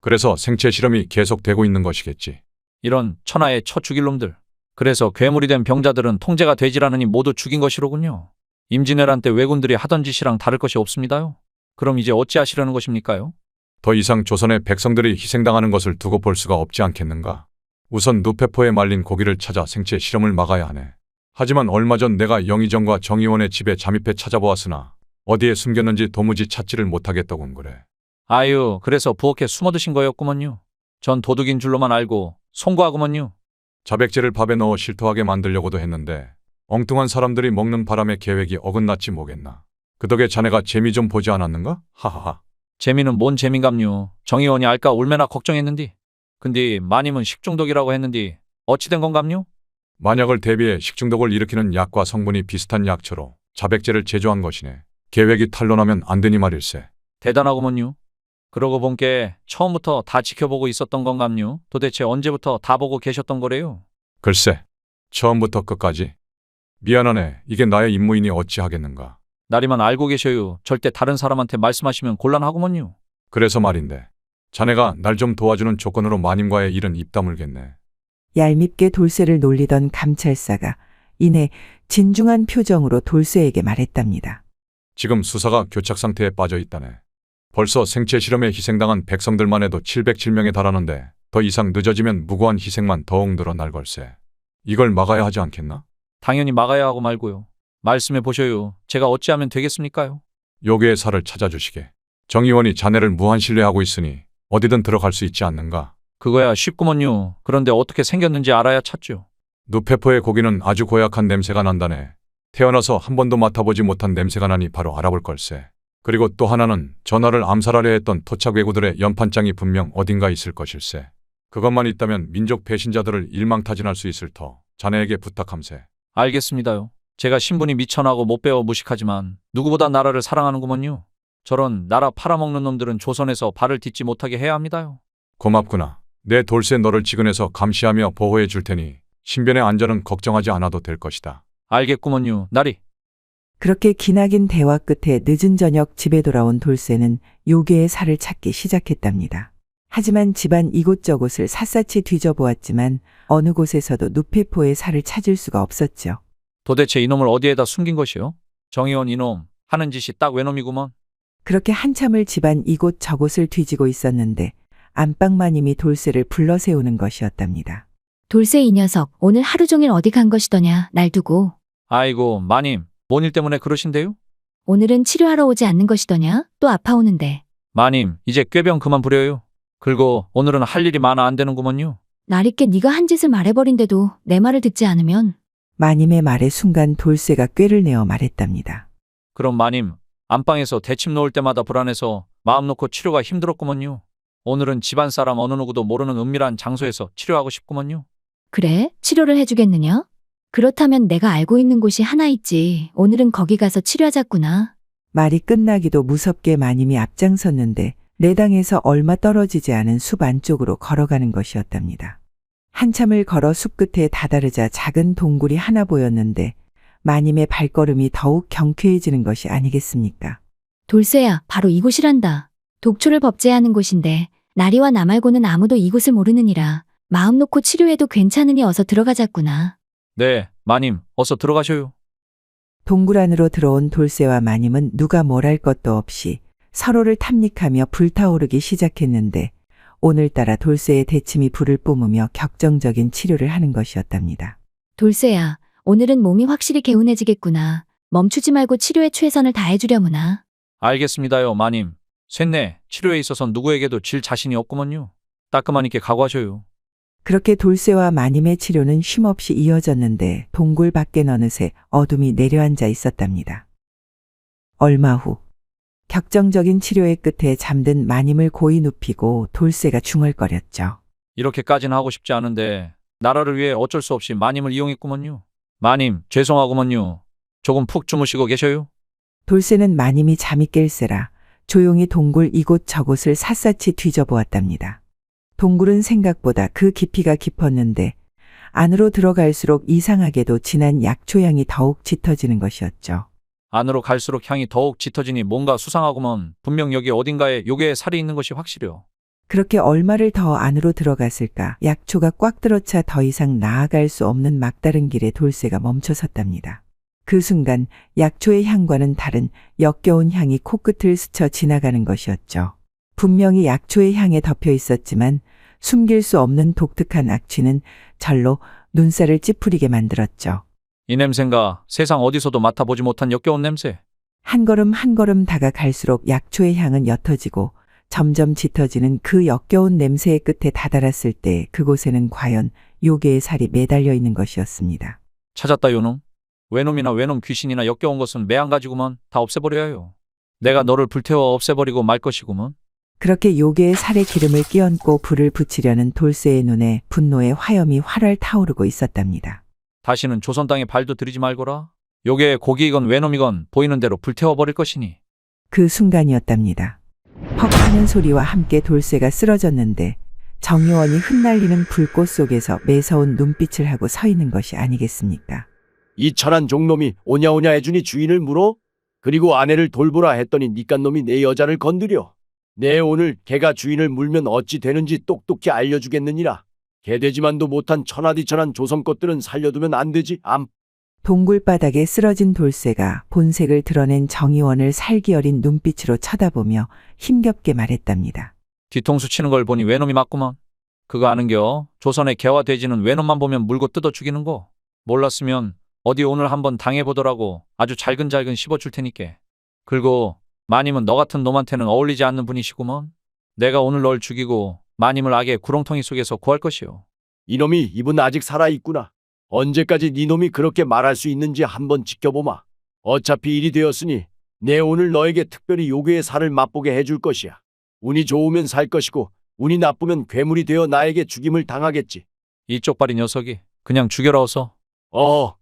그래서 생체 실험이 계속되고 있는 것이겠지. 이런 천하의 쳐 죽일 놈들. 그래서 괴물이 된 병자들은 통제가 되질 않으니 모두 죽인 것이로군요. 임진왜란 때 왜군들이 하던 짓이랑 다를 것이 없습니다요. 그럼 이제 어찌하시려는 것입니까요? 더 이상 조선의 백성들이 희생당하는 것을 두고 볼 수가 없지 않겠는가. 우선 누페포에 말린 고기를 찾아 생체 실험을 막아야 하네. 하지만 얼마 전 내가 영의정과 정의원의 집에 잠입해 찾아보았으나 어디에 숨겼는지 도무지 찾지를 못하겠더군 그래. 아유, 그래서 부엌에 숨어드신 거였구먼요. 전 도둑인 줄로만 알고 송구하구먼요. 자백제를 밥에 넣어 실토하게 만들려고도 했는데 엉뚱한 사람들이 먹는 바람에 계획이 어긋났지 뭐겠나. 그 덕에 자네가 재미 좀 보지 않았는가? 하하하. 재미는 뭔 재민감요. 정의원이 알까 얼마나 걱정했는디. 근데 마님은 식중독이라고 했는디 어찌 된 건감요? 만약을 대비해 식중독을 일으키는 약과 성분이 비슷한 약초로 자백제를 제조한 것이네. 계획이 탄로나면 안 되니 말일세. 대단하구먼요. 그러고 본게 처음부터 다 지켜보고 있었던 건감요? 도대체 언제부터 다 보고 계셨던 거래요? 글쎄, 처음부터 끝까지. 미안하네. 이게 나의 임무이니 어찌하겠는가. 나리만 알고 계셔요. 절대 다른 사람한테 말씀하시면 곤란하구먼요. 그래서 말인데, 자네가 날 좀 도와주는 조건으로 마님과의 일은 입 다물겠네. 얄밉게 돌쇠를 놀리던 감찰사가 이내 진중한 표정으로 돌쇠에게 말했답니다. 지금 수사가 교착 상태에 빠져 있다네. 벌써 생체 실험에 희생당한 백성들만 해도 707명에 달하는데 더 이상 늦어지면 무고한 희생만 더욱 늘어날 걸세. 이걸 막아야 하지 않겠나? 당연히 막아야 하고 말고요. 말씀해 보셔요. 제가 어찌하면 되겠습니까요? 요괴의 살을 찾아주시게. 정의원이 자네를 무한 신뢰하고 있으니 어디든 들어갈 수 있지 않는가? 그거야 쉽구먼요. 그런데 어떻게 생겼는지 알아야 찾죠. 누페포의 고기는 아주 고약한 냄새가 난다네. 태어나서 한 번도 맡아보지 못한 냄새가 나니 바로 알아볼 걸세. 그리고 또 하나는 전하를 암살하려 했던 토착 왜구들의 연판장이 분명 어딘가 있을 것일세. 그것만 있다면 민족 배신자들을 일망타진할 수 있을 터 자네에게 부탁함세. 알겠습니다요. 제가 신분이 미천하고 못 배워 무식하지만 누구보다 나라를 사랑하는구먼요. 저런 나라 팔아먹는 놈들은 조선에서 발을 딛지 못하게 해야 합니다요. 고맙구나. 내 돌쇠 너를 지근해서 감시하며 보호해 줄 테니 신변의 안전은 걱정하지 않아도 될 것이다. 알겠구먼요. 나리. 그렇게 기나긴 대화 끝에 늦은 저녁 집에 돌아온 돌쇠는 요괴의 살을 찾기 시작했답니다. 하지만 집안 이곳저곳을 샅샅이 뒤져보았지만 어느 곳에서도 누페포의 살을 찾을 수가 없었죠. 도대체 이놈을 어디에다 숨긴 것이요? 정의원 이놈 하는 짓이 딱 외놈이구먼. 그렇게 한참을 집안 이곳저곳을 뒤지고 있었는데 안방마님이 돌쇠를 불러 세우는 것이었답니다. 돌쇠 이 녀석 오늘 하루 종일 어디 간 것이더냐 날 두고. 아이고 마님 뭔 일 때문에 그러신데요? 오늘은 치료하러 오지 않는 것이더냐 또 아파오는데. 마님 이제 꾀병 그만 부려요. 그리고 오늘은 할 일이 많아 안 되는구먼요. 날있게 네가 한 짓을 말해버린데도 내 말을 듣지 않으면. 마님의 말에 순간 돌쇠가 꾀를 내어 말했답니다. 그럼 마님 안방에서 대침 놓을 때마다 불안해서 마음 놓고 치료가 힘들었구먼요. 오늘은 집안 사람 어느 누구도 모르는 은밀한 장소에서 치료하고 싶구먼요. 그래? 치료를 해주겠느냐? 그렇다면 내가 알고 있는 곳이 하나 있지. 오늘은 거기 가서 치료하자꾸나. 말이 끝나기도 무섭게 마님이 앞장섰는데 내당에서 얼마 떨어지지 않은 숲 안쪽으로 걸어가는 것이었답니다. 한참을 걸어 숲 끝에 다다르자 작은 동굴이 하나 보였는데 마님의 발걸음이 더욱 경쾌해지는 것이 아니겠습니까? 돌쇠야, 바로 이곳이란다. 독초를 법제하는 곳인데 나리와 나 말고는 아무도 이곳을 모르느니라. 마음 놓고 치료해도 괜찮으니 어서 들어가자꾸나. 네, 마님 어서 들어가셔요. 동굴 안으로 들어온 돌쇠와 마님은 누가 뭘 할 것도 없이 서로를 탐닉하며 불타오르기 시작했는데 오늘따라 돌쇠의 대침이 불을 뿜으며 격정적인 치료를 하는 것이었답니다. 돌쇠야, 오늘은 몸이 확실히 개운해지겠구나. 멈추지 말고 치료에 최선을 다해주려무나. 알겠습니다요 마님. 쇳내 치료에 있어선 누구에게도 질 자신이 없구먼요. 따끔한 있게 각오하셔요. 그렇게 돌쇠와 마님의 치료는 쉼없이 이어졌는데 동굴 밖엔 어느새 어둠이 내려앉아 있었답니다. 얼마 후 격정적인 치료의 끝에 잠든 마님을 고이 눕히고 돌쇠가 중얼거렸죠. 이렇게까지는 하고 싶지 않은데 나라를 위해 어쩔 수 없이 마님을 이용했구먼요. 마님 죄송하구먼요. 조금 푹 주무시고 계셔요. 돌쇠는 마님이 잠이 깰세라 조용히 동굴 이곳저곳을 샅샅이 뒤져보았답니다. 동굴은 생각보다 그 깊이가 깊었는데 안으로 들어갈수록 이상하게도 진한 약초향이 더욱 짙어지는 것이었죠. 안으로 갈수록 향이 더욱 짙어지니 뭔가 수상하구먼. 분명 여기 어딘가에 요괴의 살이 있는 것이 확실해요. 그렇게 얼마를 더 안으로 들어갔을까 약초가 꽉 들어차 더 이상 나아갈 수 없는 막다른 길에 돌쇠가 멈춰섰답니다. 그 순간 약초의 향과는 다른 역겨운 향이 코끝을 스쳐 지나가는 것이었죠. 분명히 약초의 향에 덮여 있었지만 숨길 수 없는 독특한 악취는 절로 눈살을 찌푸리게 만들었죠. 이 냄새인가 세상 어디서도 맡아보지 못한 역겨운 냄새. 한 걸음 한 걸음 다가갈수록 약초의 향은 옅어지고 점점 짙어지는 그 역겨운 냄새의 끝에 다다랐을 때 그곳에는 과연 요괴의 살이 매달려 있는 것이었습니다. 찾았다 요놈. 외놈이나 외놈 귀신이나 역겨운 것은 매한가지구먼. 다 없애버려야 해요. 내가 너를 불태워 없애버리고 말 것이구먼. 그렇게 요괴의 살에 기름을 끼얹고 불을 붙이려는 돌쇠의 눈에 분노의 화염이 활활 타오르고 있었답니다. 다시는 조선 땅에 발도 들이지 말거라. 요게 고기이건 외놈이건 보이는 대로 불태워버릴 것이니. 그 순간이었답니다. 퍽 하는 소리와 함께 돌쇠가 쓰러졌는데 정의원이 흩날리는 불꽃 속에서 매서운 눈빛을 하고 서 있는 것이 아니겠습니까? 이 천한 종놈이 오냐오냐 해주니 주인을 물어? 그리고 아내를 돌보라 했더니 니깐 놈이 내 여자를 건드려. 내 오늘 개가 주인을 물면 어찌 되는지 똑똑히 알려주겠느니라. 개되지만도 못한 천하디천한 조선 것들은 살려두면 안 되지. 동굴바닥에 쓰러진 돌쇠가 본색을 드러낸 정의원을 살기 어린 눈빛으로 쳐다보며 힘겹게 말했답니다. 뒤통수 치는 걸 보니 외놈이 맞구먼. 그거 아는겨? 조선의 개와 돼지는 외놈만 보면 물고 뜯어 죽이는 거. 몰랐으면 어디 오늘 한번 당해보더라고. 아주 잘근잘근 씹어줄 테니께. 그리고 마님은 너 같은 놈한테는 어울리지 않는 분이시구먼. 내가 오늘 널 죽이고 마님을 악의 구렁텅이 속에서 구할 것이오. 이놈이 입은 아직 살아있구나. 언제까지 네 놈이 그렇게 말할 수 있는지 한번 지켜보마. 어차피 일이 되었으니 내 오늘 너에게 특별히 요괴의 살을 맛보게 해줄 것이야. 운이 좋으면 살 것이고 운이 나쁘면 괴물이 되어 나에게 죽임을 당하겠지. 이 쪽발이 녀석이 그냥 죽여라 어서.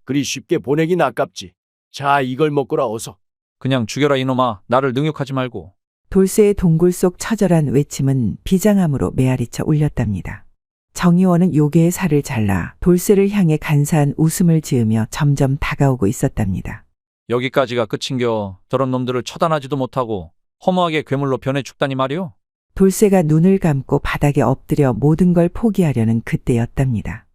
그리 쉽게 보내긴 아깝지. 자, 이걸 먹거라 어서. 그냥 죽여라 이놈아. 나를 능욕하지 말고. 돌쇠의 동굴 속 처절한 외침은 비장함으로 메아리쳐 울렸답니다. 정의원은 요괴의 살을 잘라 돌쇠를 향해 간사한 웃음을 지으며 점점 다가오고 있었답니다. 여기까지가 끝인겨. 저런 놈들을 처단하지도 못하고 허무하게 괴물로 변해 죽다니 말이오. 돌쇠가 눈을 감고 바닥에 엎드려 모든 걸 포기하려는 그때였답니다.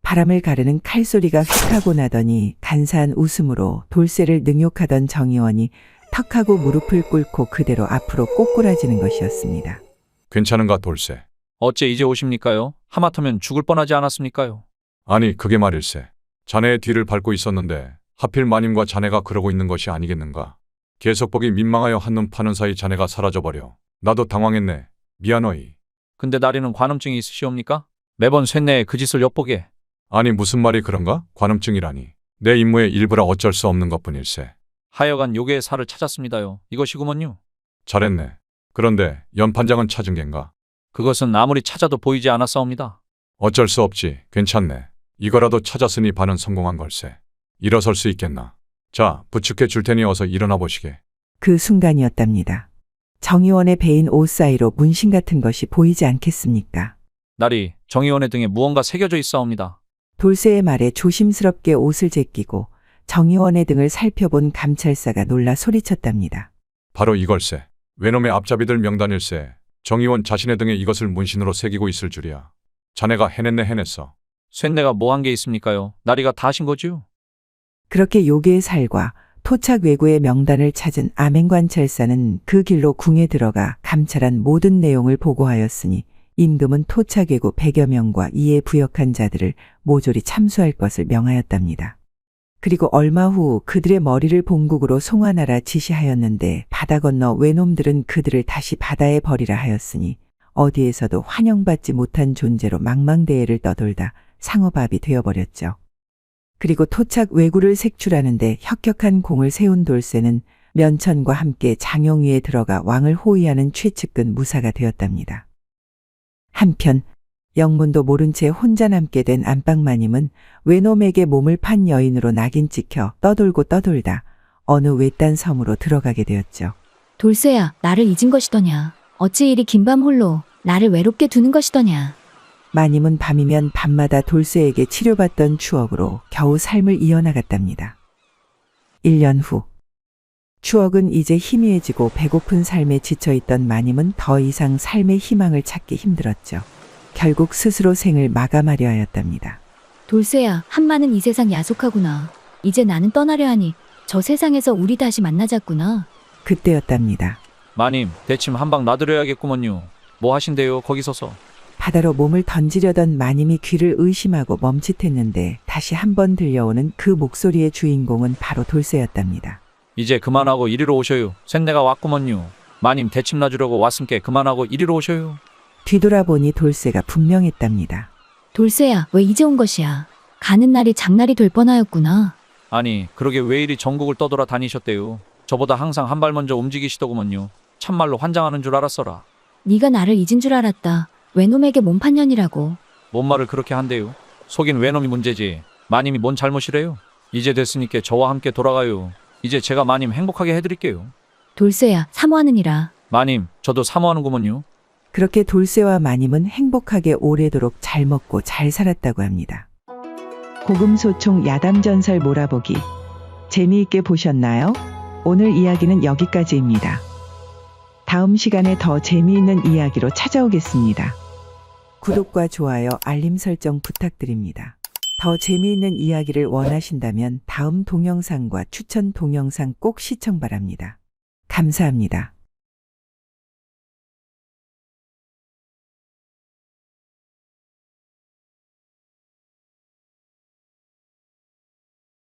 바람을 가르는 칼소리가 휙 하고 나더니 간사한 웃음으로 돌쇠를 능욕하던 정의원이 턱하고 무릎을 꿇고 그대로 앞으로 꼬꾸라지는 것이었습니다. 괜찮은가 돌쇠? 어째 이제 오십니까요? 하마터면 죽을 뻔하지 않았습니까요? 아니 그게 말일세. 자네의 뒤를 밟고 있었는데 하필 마님과 자네가 그러고 있는 것이 아니겠는가? 계속 보기 민망하여 한눈 파는 사이 자네가 사라져버려. 나도 당황했네. 미안하이. 근데 나리는 관음증이 있으시옵니까? 매번 쇳내에 그 짓을 엿보게. 아니 무슨 말이 그런가? 관음증이라니. 내 임무의 일부라 어쩔 수 없는 것뿐일세. 하여간 요괴의 살을 찾았습니다요. 이것이구먼요. 잘했네. 그런데 연판장은 찾은 겐가? 그것은 아무리 찾아도 보이지 않았사옵니다. 어쩔 수 없지. 괜찮네. 이거라도 찾았으니 반은 성공한 걸세. 일어설 수 있겠나? 자, 부축해 줄 테니 어서 일어나 보시게. 그 순간이었답니다. 정의원의 배인 옷 사이로 문신 같은 것이 보이지 않겠습니까? 나리, 정의원의 등에 무언가 새겨져 있사옵니다. 돌쇠의 말에 조심스럽게 옷을 제끼고 정의원의 등을 살펴본 감찰사가 놀라 소리쳤답니다. 바로 이걸세. 외놈의 앞잡이들 명단일세. 정의원 자신의 등에 이것을 문신으로 새기고 있을 줄이야. 자네가 해냈네 해냈어. 쇳내가 뭐 한 게 있습니까요? 나리가 다 하신 거지요? 그렇게 요괴의 살과 토착 외구의 명단을 찾은 암행관찰사는 그 길로 궁에 들어가 감찰한 모든 내용을 보고하였으니 임금은 토착 외구 100여 명과 이에 부역한 자들을 모조리 참수할 것을 명하였답니다. 그리고 얼마 후 그들의 머리를 본국으로 송환하라 지시하였는데 바다 건너 외놈들은 그들을 다시 바다에 버리라 하였으니 어디에서도 환영받지 못한 존재로 망망대해를 떠돌다 상어밥이 되어버렸죠. 그리고 토착 외구를 색출하는데 혁혁한 공을 세운 돌쇠는 면천과 함께 장용 위에 들어가 왕을 호위하는 최측근 무사가 되었답니다. 한편 영문도 모른 채 혼자 남게 된 안방마님은 외놈에게 몸을 판 여인으로 낙인 찍혀 떠돌고 떠돌다 어느 외딴 섬으로 들어가게 되었죠. 돌쇠야, 나를 잊은 것이더냐. 어찌 이리 긴밤 홀로 나를 외롭게 두는 것이더냐. 마님은 밤이면 밤마다 돌쇠에게 치료받던 추억으로 겨우 삶을 이어나갔답니다. 1년 후 추억은 이제 희미해지고 배고픈 삶에 지쳐있던 마님은 더 이상 삶의 희망을 찾기 힘들었죠. 결국 스스로 생을 마감하려 하였답니다. 돌쇠야, 한마는 이 세상 야속하구나. 이제 나는 떠나려 하니 저 세상에서 우리 다시 만나자꾸나. 그때였답니다. 마님, 대침 한 방 놔드려야겠구먼요. 뭐 하신대요, 거기 서서. 바다로 몸을 던지려던 마님이 귀를 의심하고 멈칫했는데 다시 한번 들려오는 그 목소리의 주인공은 바로 돌쇠였답니다. 이제 그만하고 이리로 오셔요. 쇳내가 왔구먼요. 마님 대침 놔주려고 왔음께 그만하고 이리로 오셔요. 뒤돌아보니 돌쇠가 분명했답니다. 돌쇠야, 왜 이제 온 것이야. 가는 날이 장날이 될 뻔하였구나. 아니, 그러게 왜 이리 전국을 떠돌아 다니셨대요. 저보다 항상 한 발 먼저 움직이시더구먼요. 참말로 환장하는 줄 알았어라. 네가 나를 잊은 줄 알았다. 외놈에게 몸판년이라고. 뭔 말을 그렇게 한대요. 속인 외놈이 문제지. 마님이 뭔 잘못이래요? 이제 됐으니까 저와 함께 돌아가요. 이제 제가 마님 행복하게 해드릴게요. 돌쇠야, 사모하느니라. 마님, 저도 사모하는구먼요. 그렇게 돌쇠와 마님은 행복하게 오래도록 잘 먹고 잘 살았다고 합니다. 고금소총 야담전설 몰아보기 재미있게 보셨나요? 오늘 이야기는 여기까지입니다. 다음 시간에 더 재미있는 이야기로 찾아오겠습니다. 구독과 좋아요, 알림 설정 부탁드립니다. 더 재미있는 이야기를 원하신다면 다음 동영상과 추천 동영상 꼭 시청 바랍니다. 감사합니다.